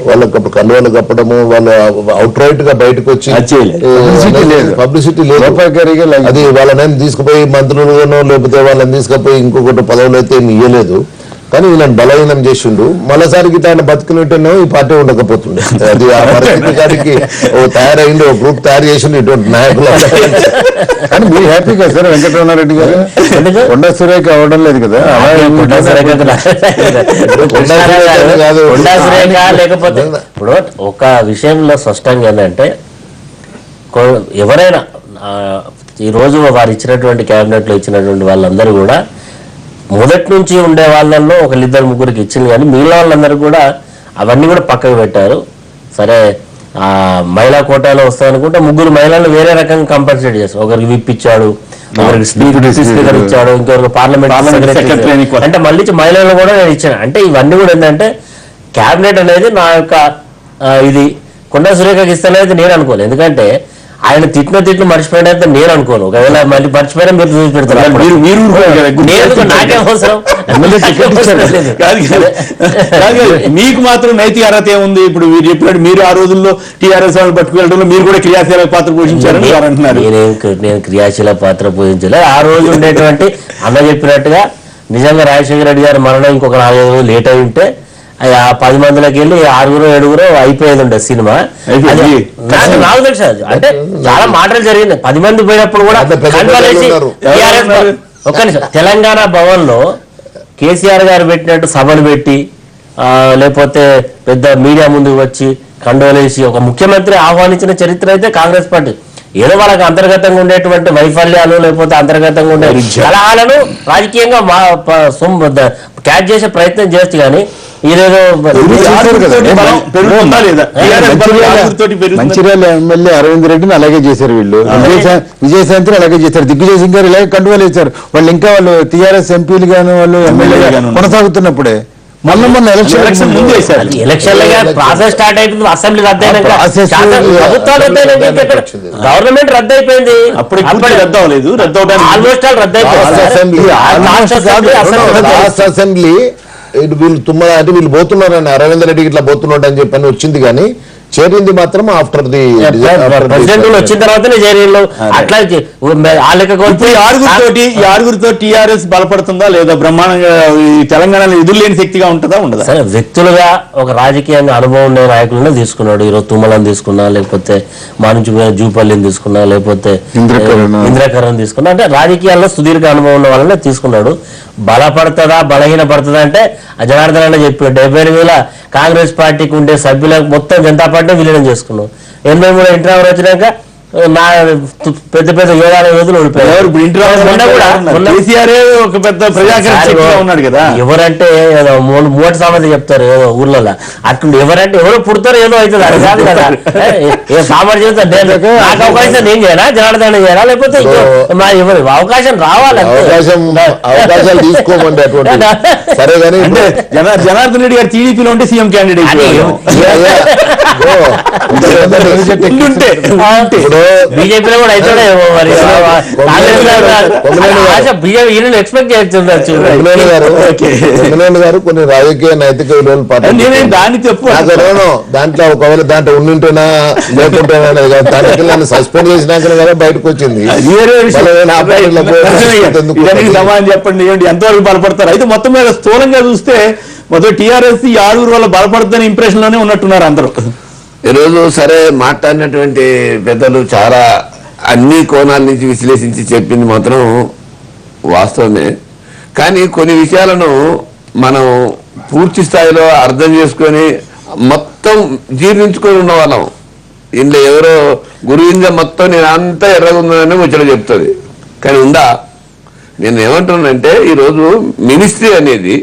వాళ్ళకి అప్పుడు కండువాలు కప్పడము, వాళ్ళు అవుట్ రైట్ గా బయటకు వచ్చి పబ్లిసిటీ లేదు. అది వాళ్ళని తీసుకుపోయి మంత్రులుగానో లేకపోతే వాళ్ళని తీసుకుపోయి ఇంకొకటి పదవులు అయితే ఏమి ఇవ్వలేదు. కానీ ఈయన బలహీనం చేసిండు. మరోసారికి ఆయన బతుకునేటో ఈ పార్టీ ఉండకపోతుండే. అది ఆ పరిస్థితి గారికి తయారైంది, ఓ గ్రూప్ తయారు చేసిండు ఇటువంటి నాయకులు. కానీ మీరు హ్యాపీ కదా సార్ వెంకటరమణారెడ్డి గారు? కొండ సురేఖ అవ్వడం లేదు కదా? లేకపోతే ఇప్పుడు ఒక విషయంలో స్పష్టంగా ఏంటంటే ఎవరైనా ఈ రోజు వారు ఇచ్చినటువంటి క్యాబినెట్ లో ఇచ్చినటువంటి వాళ్ళందరూ కూడా మొదటి నుంచి ఉండే వాళ్ళల్లో ఒకళ్ళిద్దరు ముగ్గురికి ఇచ్చింది, కానీ మిగిలిన వాళ్ళందరూ కూడా అవన్నీ కూడా పక్కకు పెట్టారు. సరే మహిళా కోటాలో వస్తాయనుకుంటే ముగ్గురు మహిళలు వేరే రకంగా కంపల్సేట్ చేస్తారు. ఒకరికి విప్ ఇచ్చాడు, ఒకరికి స్పీకర్ ఇచ్చాడు, ఇంకొకరికి పార్లమెంట్ సెక్రటరీ, అంటే మళ్ళీ మహిళలు కూడా నేను ఇచ్చాను. అంటే ఇవన్నీ కూడా ఏంటంటే క్యాబినెట్ అనేది నా యొక్క ఇది కొండా సురేఖకి ఇస్తానైతే నేను అనుకోలేదు. ఎందుకంటే ఆయన తిట్లు మర్చిపోయినైతే నేను అనుకోను. ఒకవేళ మళ్ళీ మర్చిపోయినా మీరు చూసి పెడతారు, నాకేం అవసరం. మీకు మాత్రం నైతిక అర్హత ఏముంది? ఇప్పుడు మీరు చెప్పినట్టు మీరు ఆ రోజుల్లో టీఆర్ఎస్ వాళ్ళు పట్టుకెళ్ళడంలో మీరు కూడా క్రియాశీలక పాత్ర పోషించారని అంటున్నారు. నేను క్రియాశీల పాత్ర పోషించలేదు. ఆ రోజు ఉండేటువంటి అన్న చెప్పినట్టుగా నిజంగా రాజశేఖర రెడ్డి గారి మరణం ఇంకొక 4-5 రోజులు లేట్ అయి ఉంటే ఆ 10 మందిలోకి వెళ్ళి 6-7 అయిపోయేది ఉండే సినిమా. నాకు తెలుసు అంటే చాలా మాటలు జరిగింది. 10 మంది పోయినప్పుడు కూడా ఒక్క నిమిషం, తెలంగాణ భవన్ లో కేసీఆర్ గారు పెట్టినట్టు సభలు పెట్టి లేకపోతే పెద్ద మీడియా ముందుకు వచ్చి కండోలేసి ఒక ముఖ్యమంత్రి ఆహ్వానించిన చరిత్ర అయితే కాంగ్రెస్ పార్టీ. ఏదో వాళ్ళకి అంతర్గతంగా ఉండేటువంటి వైఫల్యాలు లేకపోతే అంతర్గతంగా ఉండే కలహాలను రాజకీయంగా క్యాచ్ చేసే ప్రయత్నం చేయొచ్చు, కానీ ఇదేదో మంచిర్యాల ఎమ్మెల్యే అరవింద్ రెడ్డిని అలాగే చేశారు వీళ్ళు, విజయశాంతిని అలాగే చేశారు, దిగ్విజయ్ సింగ్ గారు ఇలాగే కండువాలు వేశారు. వాళ్ళు ఇంకా వాళ్ళు టీఆర్ఎస్ ఎంపీలు గాను వాళ్ళు ఎమ్మెల్యే కొనసాగుతున్నప్పుడే మొన్న ఎలక్షన్ ప్రాసెస్ స్టార్ట్ అయిపోయింది. అసెంబ్లీ రద్దయినాక ప్రభుత్వాలు రద్దయినాక గవర్నమెంట్ రద్దయిపోయింది. అప్పుడు రద్దు అవ్వలేదు, రద్దు ఆల్మోస్ట్ ఆల్ రద్దయిపోయింది. అసెంబ్లీ వీళ్ళు తుమ్మల అంటే వీళ్ళు పోతున్నారని అరవింద్ రెడ్డికి ఇట్లా పోతున్నాడు అని చెప్పని వచ్చింది, కానీ చేరింది మాత్రం ఆఫ్టర్ ది ప్రెసిడెంట్ వచ్చిన తర్వాతనే చేరిళ్ళు. అట్లా ఆరుగురితో టీఆర్ఎస్ బలపడుతుందా లేదా? బ్రహ్మాండంగా తెలంగాణలో ఎదురులేని శక్తిగా ఉంటుందా ఉండదా? సరే, వ్యక్తులుగా ఒక రాజకీయంగా అనుభవం ఉండే నాయకులను తీసుకున్నాడు. ఈరోజు తుమ్మలను తీసుకున్నా, లేకపోతే మానుంచి జూపల్లిని తీసుకున్నా, లేకపోతే ఇంద్రకరణ్ తీసుకున్నా, అంటే రాజకీయాల్లో సుదీర్ఘ అనుభవం ఉన్న వాళ్ళనే తీసుకున్నాడు. బలపడుతుందా బలహీన పడుతుందా అంటే జనార్దన్ అన్న చెప్పాడు 78,000 కాంగ్రెస్ పార్టీకి ఉండే సభ్యులకు మొత్తం జనతా పార్టీ విలీనం చేసుకున్నాం. 83 ఇంటర్ వచ్చినాక నా పెద్ద పెద్ద 7-8 రోజులు ఓడిపోయారు. ఉన్నాడు కదా. ఎవరంటే ఏదో మూట సామర్థ్యం చెప్తారు ఏదో ఊర్లలో, అట్లా ఎవరంటే ఎవరో పుడతారో ఏదో అవుతుంది, అది కాదు కదా. ఏ సామర్థ్యం నాకు అవకాశం నేను చేయనా, జనార్దన్ చేయాలా, లేకపోతే ఎవరు అవకాశం రావాలి, అవకాశాలు తీసుకోమండి అటువంటి. సరే కానీ జనార్దన్ రెడ్డి గారు టీడీపీలో ఉంటే సీఎం క్యాండిడేట్ బీజేపీలో కూడా అవుతాడే మరి ఎక్స్పెక్ట్ చేయొచ్చు. గారు కొన్ని రాజకీయ నైతిక విలువలు దాంట్లో ఒకవేళ దాంట్లో ఉండింటేనా లేకుంటేనా నన్ను సస్పెండ్ చేసినాకనే కదా బయటకు వచ్చింది. సమాధానం చెప్పండి, ఎంతవరకు బలపడతారు? అయితే మొత్తం మీద స్థూలంగా చూస్తే మొదటి టీఆర్ఎస్ 6 వల్ల బలపడుతున్న ఇంప్రెషన్ లోనే ఉన్నట్టున్నారు అందరూ. ఈరోజు సరే మాట్లాడినటువంటి పెద్దలు చాలా అన్ని కోణాల నుంచి విశ్లేషించి చెప్పింది మాత్రం వాస్తవమే, కానీ కొన్ని విషయాలను మనం పూర్తి స్థాయిలో అర్థం చేసుకొని మొత్తం జీర్ణించుకొని ఉన్న వాళ్ళం. ఇంట్లో ఎవరో గురువింజ మొత్తం నేను అంతా ఎర్రగుందని ముచ్చట చెప్తుంది, కానీ ఉందా? నేను ఏమంటున్నానంటే ఈరోజు మినిస్ట్రీ అనేది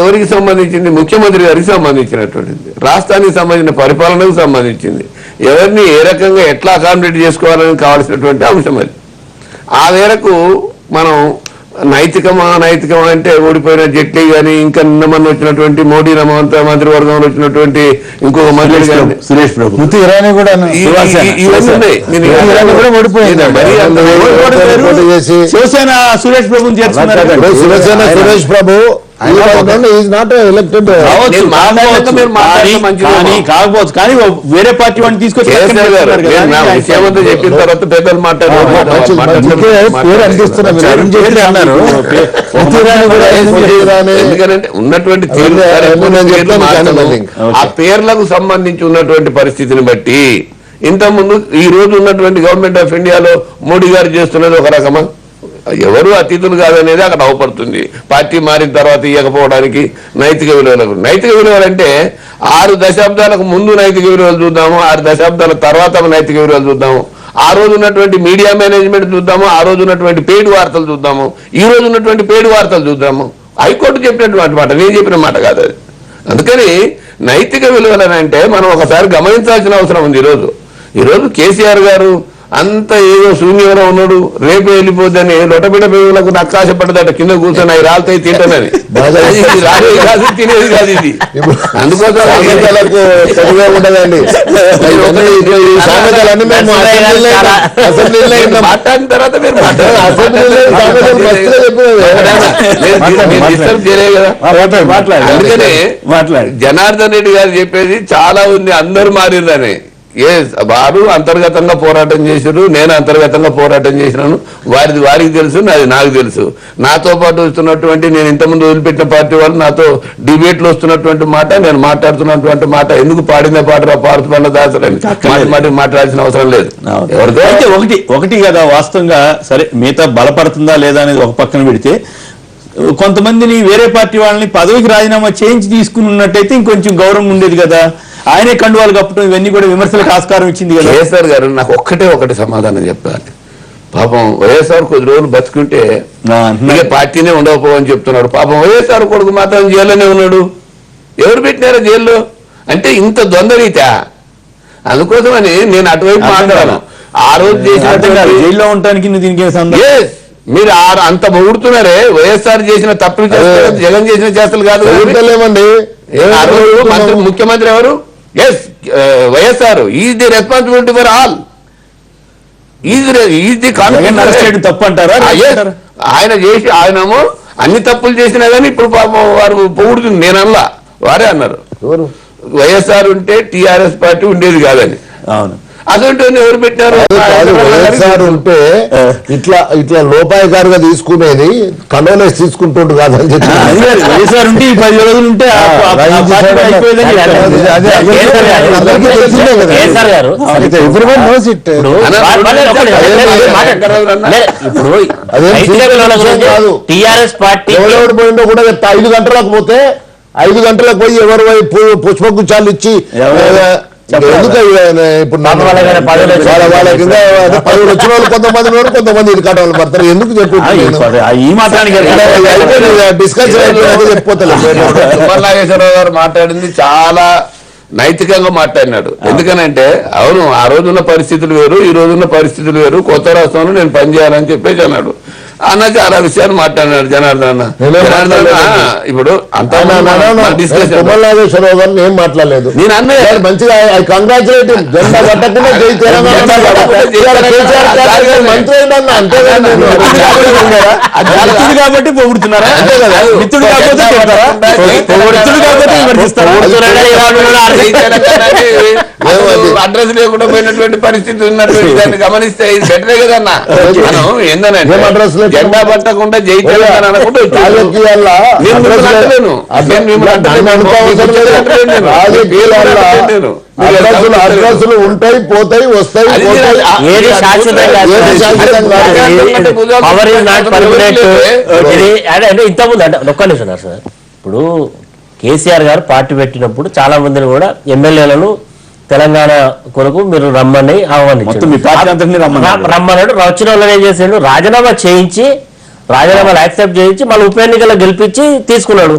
ఎవరికి సంబంధించింది? ముఖ్యమంత్రి గారికి సంబంధించినటువంటిది, రాష్ట్రానికి సంబంధించిన పరిపాలనకు సంబంధించింది. ఎవరిని ఏ రకంగా ఎట్లా అకామిడేట్ చేసుకోవాలని కావాల్సినటువంటి అంశం అది. ఆ మేరకు మనం నైతికమా అంటే ఓడిపోయిన జైట్లీ కానీ ఇంకా నిన్న మొన్న వచ్చినటువంటి మోడీ మంత్రివర్గంలో వచ్చినటువంటి ఇంకొక మంత్రి కానీ సురేష్ ప్రభు ఇరానీ కూడా శివసేన సురేష్ ప్రభుని చేర్చుకున్నారు. Shiv Sena Suresh Prabhu is not elected. కావచ్చు, నేను మాట్లాడాక మీరు మాట్లాడితే మంచిదేమో. కాకపోవచ్చు కానీ వేరే పార్టీ వాడిని తీసుకొచ్చి పక్కన కేసీఆర్ గారు, పెడుతున్నారు కదా. నేను నా విషయమంతా చెప్పిన తర్వాత పెద్దలు ఎందుకంటే ఉన్నటువంటి ఆ పేర్లకు సంబంధించి ఉన్నటువంటి పరిస్థితిని బట్టి ఇంతకుముందు ఈ రోజు ఉన్నటువంటి గవర్నమెంట్ ఆఫ్ ఇండియాలో మోడీ గారు చేస్తున్నది ఒక రకమా, ఎవరు అతిథులు కాదనేది అక్కడ అవపడుతుంది. పార్టీ మారిన తర్వాత ఇవ్వకపోవడానికి నైతిక విలువలు అంటే 6 దశాబ్దాలకు ముందు నైతిక విలువలు చూద్దాము, 6 దశాబ్దాల తర్వాత నైతిక విలువలు చూద్దాము, ఆ రోజు ఉన్నటువంటి మీడియా మేనేజ్మెంట్ చూద్దాము, ఆ రోజు ఉన్నటువంటి పెయిడ్ వార్తలు చూద్దాము, ఈ రోజు ఉన్నటువంటి పెయిడ్ వార్తలు చూద్దాము. హైకోర్టు చెప్పినటువంటి మాట, నేను చెప్పిన మాట కాదు అది. అందుకని నైతిక విలువలని అంటే మనం ఒకసారి గమనించాల్సిన అవసరం ఉంది. ఈరోజు కేసీఆర్ గారు అంత ఏదో శూన్యంలో ఉన్నాడు, రేపు వెళ్ళిపోద్దని లొటబిడ పేగులకు నక్కాశ పడ్డదట, కింద కూర్చొని అవి రాలుతాయి తింటానని. రాలేదు కాదు, తినేది కాదు ఇది. అందుకోసం ఉండదండి మాట్లాడిన తర్వాత మీరు డిస్టర్బ్ చేయలేదు కదా. అందుకనే జనార్దన్ రెడ్డి గారు చెప్పేది చాలా ఉంది, అందరూ మారిందని. వారు అంతర్గతంగా పోరాటం చేశారు, నేను అంతర్గతంగా పోరాటం చేసినాను. వారికి తెలుసు, నాది నాకు తెలుసు. నాతో పాటు వస్తున్నటువంటి, నేను ఇంతకుముందు వదిలిపెట్టిన పార్టీ వాళ్ళు నాతో డిబేట్లు వస్తున్నటువంటి మాట, నేను మాట్లాడుతున్నటువంటి మాట, ఎందుకు పాడిన పాట పాడుతు పండ దాసరని మాట్లాడాల్సిన అవసరం లేదు. అయితే ఒకటి కదా వాస్తవంగా. సరే, మిగతా బలపడుతుందా లేదా అనేది ఒక పక్కన పెడితే, కొంతమందిని వేరే పార్టీ వాళ్ళని పదవికి రాజీనామా చేయించి తీసుకుని ఉన్నట్టయితే ఇంకొంచెం గౌరవం ఉండేది కదా. ఆయనే కండువాలు కప్పటం ఇవన్నీ కూడా విమర్శలకు ఆస్కారం ఇచ్చింది కదా. కేసీఆర్ గారు నాకు ఒకటి సమాధానం చెప్పాలి. పాపం వైఎస్ఆర్ కొద్ది రోజులు బతుకుంటే పార్టీనే ఉండకపోవని చెప్తున్నాడు. పాపం వైఎస్ఆర్ కొడుకు మాత్రం జైల్లోనే ఉన్నాడు. ఎవరు పెట్టినారో జైల్లో అంటే ఇంత ద్వంద్వరీత్యా. అందుకోసమని నేను అటువైపు మాట్లాడాను. ఆ రోజు చేసిన జైల్లో ఉండటానికి దీనికి మీరు అంత పొగుడుతున్నారే, వైఎస్ఆర్ చేసిన తప్పులు చేస్తారు, జగన్ చేసిన చేష్టలు కాదు లేమండి. ముఖ్యమంత్రి ఎవరు? Yes, YSR. Is the responsibility for all. తప్పు అంటారా? ఆయనేమో అన్ని తప్పులు చేసినా కానీ ఇప్పుడు పాపం వారు పొగుడుతుంది. నేనల్లా, వారే అన్నారు వైఎస్ఆర్ ఉంటే టీఆర్ఎస్ పార్టీ ఉండేది కాదని. అవును, అటువంటి ఎవరు పెట్టారు? వైఎస్ఆర్ ఉంటే ఇట్లా లోపాయకారుగా తీసుకునేది కండోలేసి తీసుకుంటుండు కాదని చెప్పి వైఎస్ఆర్ ఉంటే 10 రోజులు ఉంటే టీఆర్ఎస్ పార్టీ ఎవరెవరు పోయిందో కూడా 5 గంటలకు పోతే 5 గంటలకు పోయి ఎవరు పుష్పగుచ్చాలు ఇచ్చి ఇప్పుడు వాళ్ళ కింద 10 వచ్చిన వాళ్ళు కొంతమంది ఉన్నారు, కొంతమంది ఇది కట్ట వాళ్ళు పడతారు. ఎందుకు ఈ మాట్లాడి డిస్కషన్ చెప్పిపోతలేదు. నాగేశ్వరరావు గారు మాట్లాడింది చాలా నైతికంగా మాట్లాడినాడు. ఎందుకనంటే అవును, ఆ రోజున్న పరిస్థితులు వేరు, ఈ రోజున్న పరిస్థితులు వేరు. కొత్త రాష్ట్రంలో నేను పనిచేయాలని చెప్పేసి అన్నాడు. అన్న చాలా విషయాలు మాట్లాడినాడు జనార్దన్. ఇప్పుడు నాగేశ్వరరావు గారిని ఏం మాట్లాడలేదు. నేను అన్నయ్య మంచిగా కంగ్రాచులేట్ జెండా కట్టకుండా జై తెలంగాణ మంత్రి అయిందన్న. అంతే కాబట్టి పొగుడుతున్నారా? అంతే కదా. మిత్రుడు అడ్రస్ లేకుండా పోయినటువంటి పరిస్థితి ఉన్నటువంటి దాన్ని గమనిస్తే ఇది బెటరే కదన్నా. మనం ఏందనంటే జెండా పట్టకుండా జై తెలంగాణ అనుకుంటే అడ్రస్సులు ఉంటాయి, పోతాయి, వస్తాయి. ఇంతకుముందు అంటే ఒక్క నిమిషం సార్, ఇప్పుడు కేసీఆర్ గారు పార్టీ పెట్టినప్పుడు చాలా మందిని కూడా ఎమ్మెల్యేలను తెలంగాణ కొరకు మీరు రమ్మని రమ్మన్నాడు. వచ్చిన వాళ్ళని ఏం చేసాడు, రాజీనామా చేయించి రాజీనామాలు యాక్సెప్ట్ చేయించి మళ్ళీ ఉప ఎన్నికల్లో గెలిపించి తీసుకున్నాడు.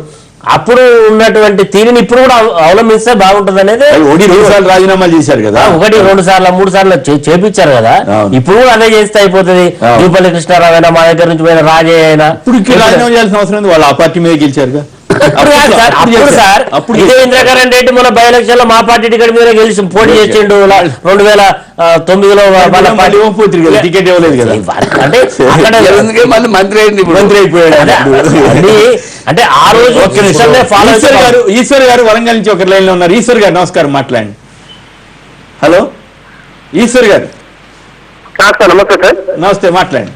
అప్పుడు ఉన్నటువంటి తీరుని ఇప్పుడు కూడా అవలంబిస్తే బాగుంటుంది అనేది. 2 సార్లు రాజీనామాలు చేశారు కదా, 1, 2 సార్లు 3 సార్లు చేపించారు కదా. ఇప్పుడు కూడా అదే చేస్తే అయిపోతుంది. జూపల్లి కృష్ణారావు అయినా, మా దగ్గర నుంచి పోయిన రాజే అయినా ఇప్పుడు రాజీనామా చేయాల్సిన అవసరం ఉంది. వాళ్ళు ఆ పార్టీ మీద గెలిచారుగా. అప్పుడు కాదు సార్, అప్పుడు సార్ ఇదే ఇంద్రకరణ్ రెడ్డి మన బై ఎలక్షన్ లో మా పార్టీ టికెట్ మీద గెలిచి పోటీ చేసిండు 2009లో టికెట్ ఇవ్వలేదు కదా. అంటే అక్కడ మళ్ళీ మంత్రి అయింది, మంత్రి అయిపోయాడు. అంటే ఆ రోజు ఈశ్వర్ గారు వరంగల్ నుంచి ఒక లైన్ లో ఉన్నారు. ఈశ్వర్ గారు నమస్కారం, మాట్లాడండి. హలో ఈశ్వర్ గారు. సార్ నమస్తే సార్. నమస్తే, మాట్లాడండి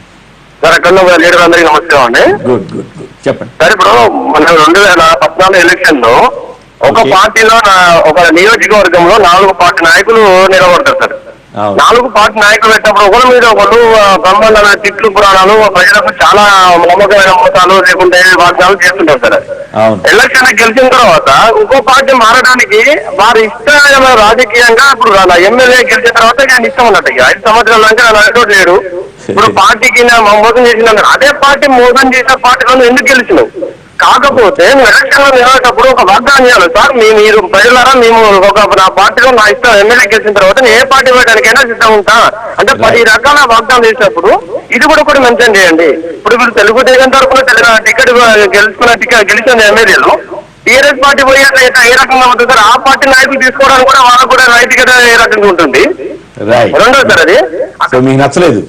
సార్. అక్కడ లీడర్ అందరికీ నమస్కారం అండి. గుడ్ గుడ్ గుడ్, చెప్పండి సార్. ఇప్పుడు మన 2014 ఎలక్షన్ లో ఒక పార్టీలో ఒక నియోజకవర్గంలో 4 పార్టీ నాయకులు నిలబడతారు సార్. 4 పార్టీ నాయకులు పెట్టినప్పుడు ఒకరి మీద ఒకరు బ్రహ్మాండమైన తిట్లు పురాణాలు, ప్రజలకు చాలా నమ్మకమైన మోసాలు లేకుంటే వాగ్దానాలు చేస్తుంటారు సార్. ఎలక్షన్ గెలిచిన తర్వాత ఇంకో పార్టీ మారడానికి వారి ఇష్టమైన రాజకీయంగా ఇప్పుడు ఎమ్మెల్యే గెలిచిన తర్వాత ఆయన ఇష్టం ఉన్నట్టు 5 సంవత్సరాల దాకా నడిచోటు లేడు. ఇప్పుడు పార్టీకి మోసం చేసిన అదే పార్టీ మోసం చేసిన పార్టీలో ఎందుకు గెలిచినావు? కాకపోతే నువ్వు ఎలక్షన్ లో నిలబడేటప్పుడు ఒక వాగ్దానం చేయాలి సార్. మీరు ప్రజలారా మేము నా పార్టీలో నా ఇష్టం ఎమ్మెల్యే గెలిచిన తర్వాత నేను ఏ పార్టీ పెట్టడానికైనా సిద్ధం ఉంటా అంటే 10 రకాల వాగ్దానం చేసినప్పుడు ఇది కూడా ఒకటి మెన్షన్ చేయండి. ఇప్పుడు మీరు తెలుగుదేశం తరఫున టికెట్ గెలిచిన ఎమ్మెల్యేలు టీఆర్ఎస్ పార్టీ పోయి ఏ రకంగా ఉంటుంది సార్? ఆ పార్టీ నాయకులు తీసుకోవడానికి కూడా వాళ్ళకు కూడా రైట్ ఏ రకంగా ఉంటుంది? రెండోది సార్, అది మీకు నచ్చలేదు.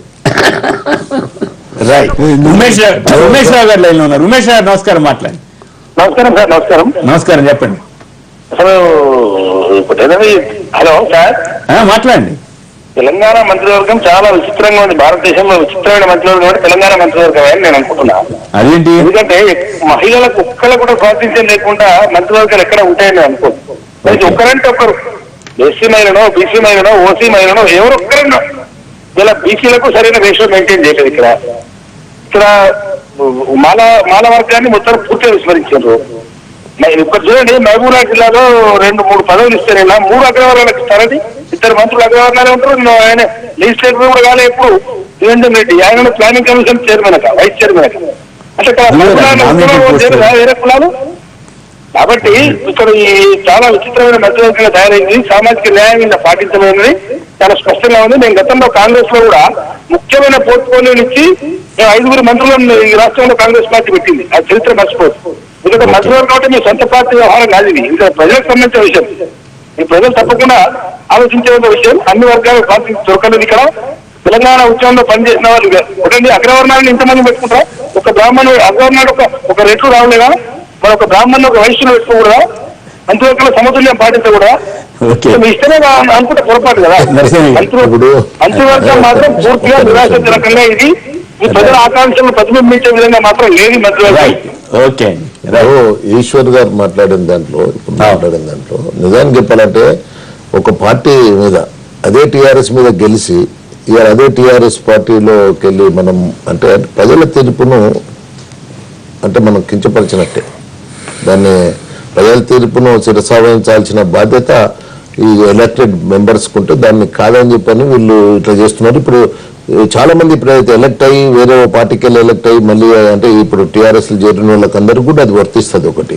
ఉమేష్ రావు గారు లైన్ లో ఉన్నారు. ఉమేష్ గారు నమస్కారం, మాట్లాడండి. నమస్కారం సార్. నమస్కారం. నమస్కారం, చెప్పండి. హలో సార్, మాట్లాడండి. తెలంగాణ మంత్రివర్గం చాలా విచిత్రంగా ఉంది. భారతదేశంలో విచిత్రమైన మంత్రివర్గం అంటే తెలంగాణ మంత్రివర్గం అని నేను అనుకుంటున్నా. అదేంటి? ఎందుకంటే మహిళలకు ఒక్కరు కూడా ప్రాతినిధ్యం లేకుండా మంత్రివర్గాలు ఎక్కడ ఉంటాయని అనుకోండి. ఒక్కరంటే ఒకరు ఎస్సీ మహిళనో, బీసీ మహిళనో, ఓసీ మహిళనో ఎవరు ఒక్కరన్నా ఇలా బీసీలకు సరైన రేషియో మెయింటైన్ చేయలేదు. ఇక్కడ మాల వర్గాన్ని మొత్తం పూర్తిగా విస్మరించారు. ఇక్కడ చూడండి, మహబూబ్నగర్ జిల్లాలో 2-3 పదవులు ఇస్తారైనా 3 అగ్రవర్ణాలకు ఇస్తారని 2 మంత్రులు అగ్రవర్ణాలే ఉంటారు. ఆయన లెజిస్లేటివ్ కూడా కాలే. ఎప్పుడు నిరంజన్ రెడ్డి ఆయన ప్లానింగ్ కమిషన్ చైర్మన్ అట, వైస్ చైర్మన్ అట. అంటే వేరే కులాలు కాబట్టి ఇక్కడ ఈ చాలా విచిత్రమైన మధ్యవర్గంగా తయారైంది. సామాజిక న్యాయం పాటించమైనది చాలా స్పష్టంగా ఉంది. నేను గతంలో కాంగ్రెస్ లో కూడా ముఖ్యమైన పోర్ట్ఫోలియోని ఇచ్చి 5 మంత్రులను ఈ రాష్ట్రంలో కాంగ్రెస్ పార్టీ పెట్టింది. ఆ చరిత్ర మర్చిపోదు. ఎందుకంటే మంత్రివర్గం కాబట్టి మీ సొంత పార్టీ వ్యవహారం కాదు ఇది. ఇంకా ప్రజలకు సంబంధించిన విషయం. ఈ ప్రజలు తప్పకుండా ఆలోచించే విషయం. అన్ని వర్గాల పార్టీ దొరకలేదు. ఇక్కడ తెలంగాణ ఉద్యమంలో పనిచేసిన వాళ్ళు ఒకటి అగ్రవర్ణాలను ఇంతమంది పెట్టుకుంటారా? ఒక బ్రాహ్మణు అగ్రవర్ణాలు ఒక రెట్లు రావలేదా? మరి ఒక బ్రాహ్మణులు ఒక వైశ్యులు పెట్టుకోకూడదా? మంత్రివర్గంలో సమతుల్యం పాటించకూడదా? మీ ఇష్టమే అనుకుంటే పొరపాటు కదా. మంత్రివర్గం మాత్రం పూర్తిగా నిరాశజనకంగా ఇది ఈ ప్రజల ఆకాంక్షలను ప్రతిబింబించే విధంగా మాత్రం లేదు మంత్రివర్గం. ఈశ్వర్ గారు మాట్లాడిన దాంట్లో నిజానికి చెప్పాలంటే ఒక పార్టీ మీద అదే టీఆర్ఎస్ మీద గెలిచి ఇవాళ అదే టీఆర్ఎస్ పార్టీలోకి వెళ్ళి మనం అంటే ప్రజల తీర్పును అంటే మనం కించపరిచినట్టే. దాన్ని ప్రజల తీర్పును శిరసావహించాల్సిన బాధ్యత ఈ ఎలక్టెడ్ మెంబర్స్ కుంటే దాన్ని కాదని చెప్పని వీళ్ళు ఇట్లా చేస్తున్నారు. ఇప్పుడు చాలా మంది ఇప్పుడైతే ఎలక్ట్ అయ్యి వేరే పార్టీకి వెళ్ళి ఎలక్ట్ అయ్యి మళ్ళీ అంటే ఇప్పుడు టీఆర్ఎస్ చేరిన వాళ్ళకి అందరికీ కూడా అది వర్తిస్తుంది. ఒకటి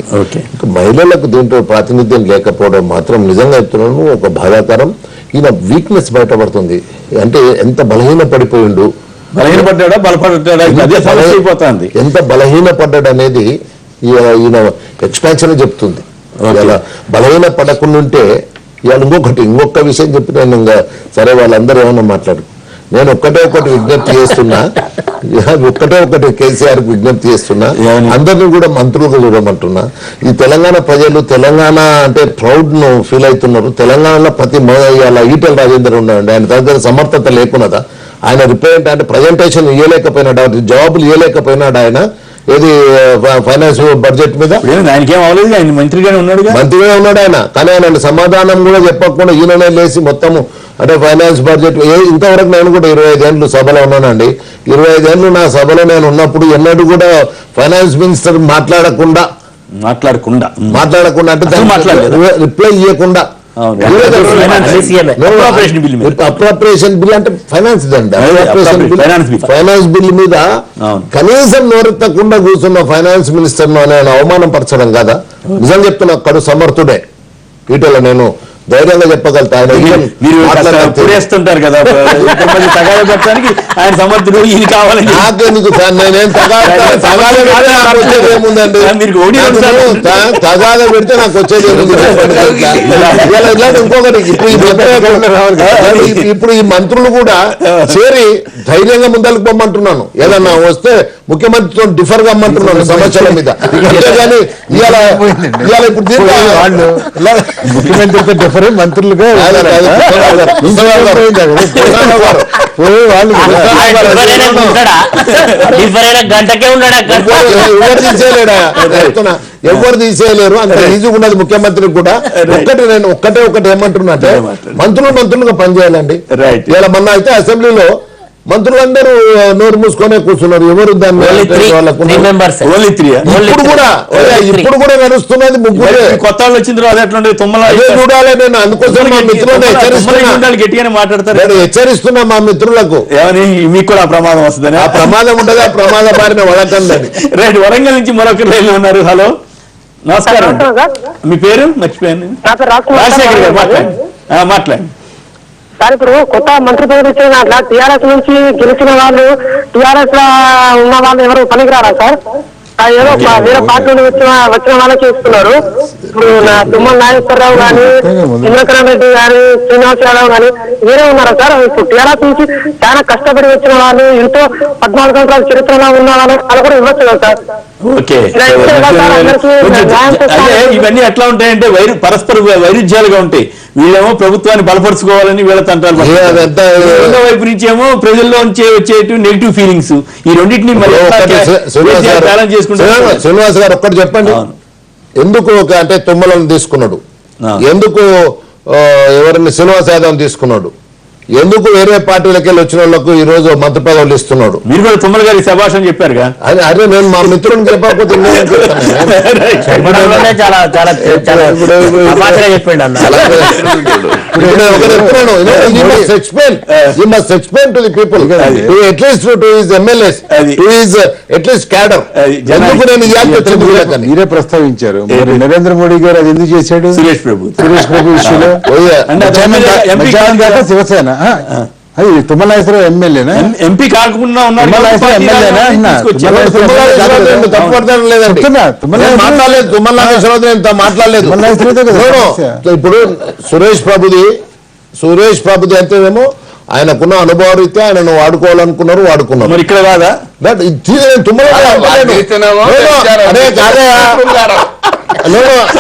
మహిళలకు దీంట్లో ప్రాతినిధ్యం లేకపోవడం మాత్రం నిజంగా చెప్తున్నాను ఒక బాధాకరం. ఈయన వీక్నెస్ బయటపడుతుంది. అంటే ఎంత బలహీన పడిపోయిండు, బలహీనపడ్డా బలపడ్డా ఎంత బలహీనపడ్డాడు అనేది ఈయన ఎక్స్పాన్షన్ చెప్తుంది. బలహీన పడకుండా ఉంటే ఇవాళ ఇంకొక విషయం చెప్పిన ఇంకా సరే వాళ్ళందరూ ఏమన్నా మాట్లాడు. నేను ఒకటి విజ్ఞప్తి చేస్తున్నా, ఒకటి కేసీఆర్ విజ్ఞప్తి చేస్తున్నా, అందరినీ కూడా మంత్రులుగా చూడమంటున్నా. ఈ తెలంగాణ ప్రజలు తెలంగాణ అంటే ప్రౌడ్ ను ఫీల్ అవుతున్నారు. తెలంగాణలో ప్రతి ఇవాళ ఈటెల రాజేందర్ ఉన్నాడు, ఆయన దగ్గర సమర్థత లేకున్నదా? ఆయన రిప్రజెంట్ అంటే ప్రజెంటేషన్ ఇవ్వలేకపోయినాడు, జవాబులు ఇవ్వలేకపోయినాడు. ఆయన ఏది ఫైనాన్స్ బడ్జెట్ మీద ఆయనకేం అవ్వలేదు, ఆయన మంత్రిగానే ఉన్నాడు ఆయన. కానీ ఆయన సమాధానం కూడా చెప్పకుండా ఈయననే లేచి మొత్తము అంటే ఫైనాన్స్ బడ్జెట్ ఇంతవరకు నేను కూడా 25 ఏళ్ళు సభలో ఉన్నానండి. 25 ఏళ్ళు నా సభలో నేను ఉన్నప్పుడు ఎన్నడూ కూడా ఫైనాన్స్ మినిస్టర్ మాట్లాడకుండా అంటే రిప్లై ఇవ్వకుండా అప్రాప్రియేషన్ బిల్ అంటే ఫైనాన్స్ ఫైనాన్స్ బిల్ మీద కనీసం నోరెత్తకుండా కూర్చున్న ఫైనాన్స్ మినిస్టర్ నేను అవమానం పరచడం కదా. నిజం చెప్తున్నా, అక్కడ సమర్థుడే ఈటల. నేను ధైర్యంగా చెప్పగలుగుతా. ఆయన మీరు కదా ఆయన సమర్థుడు ఇది కావాలని నాకెందుకు సార్ నేనేం తగాదా పెడితే నాకు వచ్చేది ఏముందండి, తగాదా పెడితే నాకు వచ్చేది ఏముంది? ఇలాంటి ఇంకొకటి ఇప్పుడు ఈ మంత్రులు కూడా చేరి ధైర్యంగా ముందరకు పొమ్మంటున్నాను, ఏదన్నా వస్తే ముఖ్యమంత్రితో డిఫర్ కమ్మంటున్నాను సమస్యల మీద. అంతేగాని ఇవాళ ఇప్పుడు ముఖ్యమంత్రితో డిఫర్ మంత్రులుగా గంటకే ఉన్నాడు ఎవరు తీసేయలేడా, ఎవరు తీసేయలేరు. అంత ఈజీగా ఉన్నది ముఖ్యమంత్రికి కూడా. నేను ఒక్కటే ఏమంటున్నా అంటే మంత్రులుగా పనిచేయాలండి. ఇలా మొన్న అయితే అసెంబ్లీలో మంత్రులందరూ నోరు మూసుకొనే కూర్చున్నారు, ఎవరు దాన్ని ఇప్పుడు కూడా నడుస్తున్నది ముగ్గురే. కొత్త వాళ్ళు వచ్చిన తర్వాత ఎట్లా చూడాలి. నేను అందుకోసం మా మిత్రులను గట్టిగానే మాట్లాడతారు, హెచ్చరిస్తున్నా మా మిత్రులకు. మీకు కూడా ప్రమాదం వస్తుందని. ఆ ప్రమాదం ఉండదు, ఆ ప్రమాద బారిన వడకండి. రైట్, వరంగల్ నుంచి మరొక రైలు ఉన్నారు. హలో, నమస్కారం. మీ పేరు మర్చిపోయాను. రాజశేఖర్ గారు మాట్లాడండి. సార్, ఇప్పుడు కొత్త మంత్రి పదవి వచ్చిన దాంట్లో టీఆర్ఎస్ నుంచి గెలిచిన వాళ్ళు, టీఆర్ఎస్ లో ఉన్న వాళ్ళు ఎవరు పనికిరారా సార్? ఏదో వేరే పార్టీ నుండి వచ్చిన వాళ్ళే చేస్తున్నారు. ఇప్పుడు తుమ్మల నాగేశ్వరరావు గాని, ఇంద్రకరణ్ రెడ్డి గాని, శ్రీనివాస్ యాదవ్ గాని వేరే ఉన్నారా సార్? ఇప్పుడు టీఆర్ఎస్ నుంచి చాలా కష్టపడి వచ్చిన వాళ్ళు, ఎంతో 14 సంవత్సరాల చరిత్రలో ఉన్న వాళ్ళు కూడా ఇవ్వచ్చు కదా సార్? ఓకే, ఇవన్నీ ఎట్లా ఉంటాయంటే పరస్పర వైరుధ్యాలుగా ఉంటాయి. వీళ్ళేమో ప్రభుత్వాన్ని బలపరుచుకోవాలని వీళ్ళ తంటాలు, రెండో వైపు నుంచి ఏమో ప్రజల్లో వచ్చేటి నెగిటివ్ ఫీలింగ్స్. ఈ రెండింటిని బ్యాలెన్స్ చేసుకుంటారు. శ్రీనివాస్ గారు ఒక్కటి చెప్పండి, ఎందుకు అంటే తుమ్మలను తీసుకున్నాడు, ఎందుకు ఎవరిని శ్రీనివాస్ యాదవ్ తీసుకున్నాడు, ఎందుకు వేరే పార్టీలకి వెళ్ళి వచ్చిన వాళ్ళకు ఈ రోజు మంత్రి పదవులు ఇస్తున్నాడు? మీరు కూడా తుమ్మల గారి శభాషం చెప్పారుగా. అదే నేను మా మిత్రుని చెప్పకపోతే మీరే ప్రస్తావించారు. నరేంద్ర మోడీ గారు అది ఎందుకు చేశాడు? సురేష్ ప్రభు విషయంలో శివసేన అది తుమ్మల నాగేశ్వరరావు ఎమ్మెల్యేనా? ఎంపీ కాకుండా మాట్లాడలేదు. ఇప్పుడు సురేష్ ప్రభుది అయితేనేమో ఆయనకున్న అనుభవ రీత్యా ఆయనను వాడుకోవాలనుకున్నారు, వాడుకున్నారు. మరి ఇక్కడ కాదా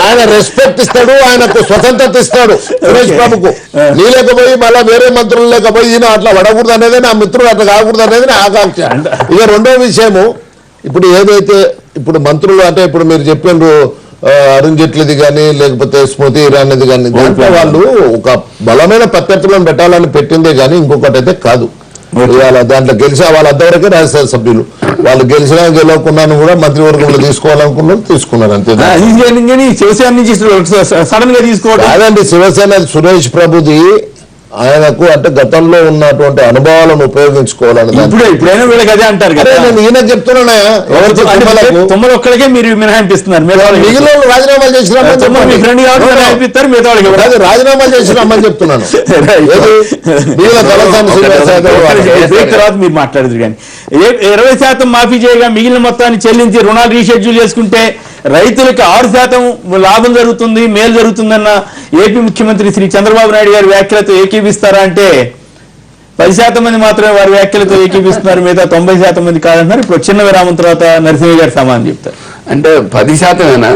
ఆయన రెస్పెక్ట్ ఇస్తాడు, ఆయనకు స్వతంత్రత ఇస్తాడు సురేష్ బాబుకు. నీ లేకపోయి మళ్ళా వేరే మంత్రులు లేకపోయి ఈయన అట్లా పడకూడదు అనేది నా మిత్రుడు, అట్లా కాకూడదు అనేది నా ఆకాంక్ష. ఇక రెండో విషయము, ఇప్పుడు ఏదైతే ఇప్పుడు మంత్రులు అంటే ఇప్పుడు మీరు చెప్పినారు అరుణ్ జైట్లీది కానీ లేకపోతే స్మృతి ఇరానీది కానీ, దాంట్లో వాళ్ళు ఒక బలమైన ప్రత్యర్థులను పెట్టాలని పెట్టిందే కానీ ఇంకొకటి అయితే కాదు. ఇవాళ దాంట్లో గెలిచా వాళ్ళంతవరకే రాజ్యసభ సభ్యులు, వాళ్ళు గెలిచినా గెలవకున్నాను కూడా మంత్రివర్గంలో తీసుకోవాలనుకున్నారు, తీసుకున్నారు అంతే. శివసేన నుంచి సడన్ గా తీసుకోవడం అదండి. శివసేన సురేష్ ప్రభుది ఆయనకు అంటే గతంలో ఉన్నటువంటి అనుభవాలను ఉపయోగించుకోవాలని ఇప్పుడైనా వీళ్ళకి అదే అంటారు కదా. నేను ఈయన చెప్తున్నా తొమ్మిది ఒక్కడికే మీరు మినహాయిస్తున్నారు, మిగిలిన రాజీనామాలు చేసినామని రాజీనామాలు చేసినామని చెప్తున్నాను. తర్వాత మీరు మాట్లాడదు కానీ 20% మాఫీ చేయగా మిగిలిన మొత్తాన్ని చెల్లించి రుణాలు రీషెడ్యూల్ చేసుకుంటే రైతులకు 6% లాభం జరుగుతుంది, మేలు జరుగుతుందన్న ఏపీ ముఖ్యమంత్రి శ్రీ చంద్రబాబు నాయుడు గారి వ్యాఖ్యలతో ఏకీపిస్తారా అంటే 10% మంది మాత్రమే వారి వ్యాఖ్యలతో ఏకీపిస్తున్నారు, మిగతా 90% మంది కాదంటున్నారు. ఇప్పుడు చిన్న విరామం తర్వాత నరసింహ గారు సమాధానం చెప్తారు. అంటే 10%.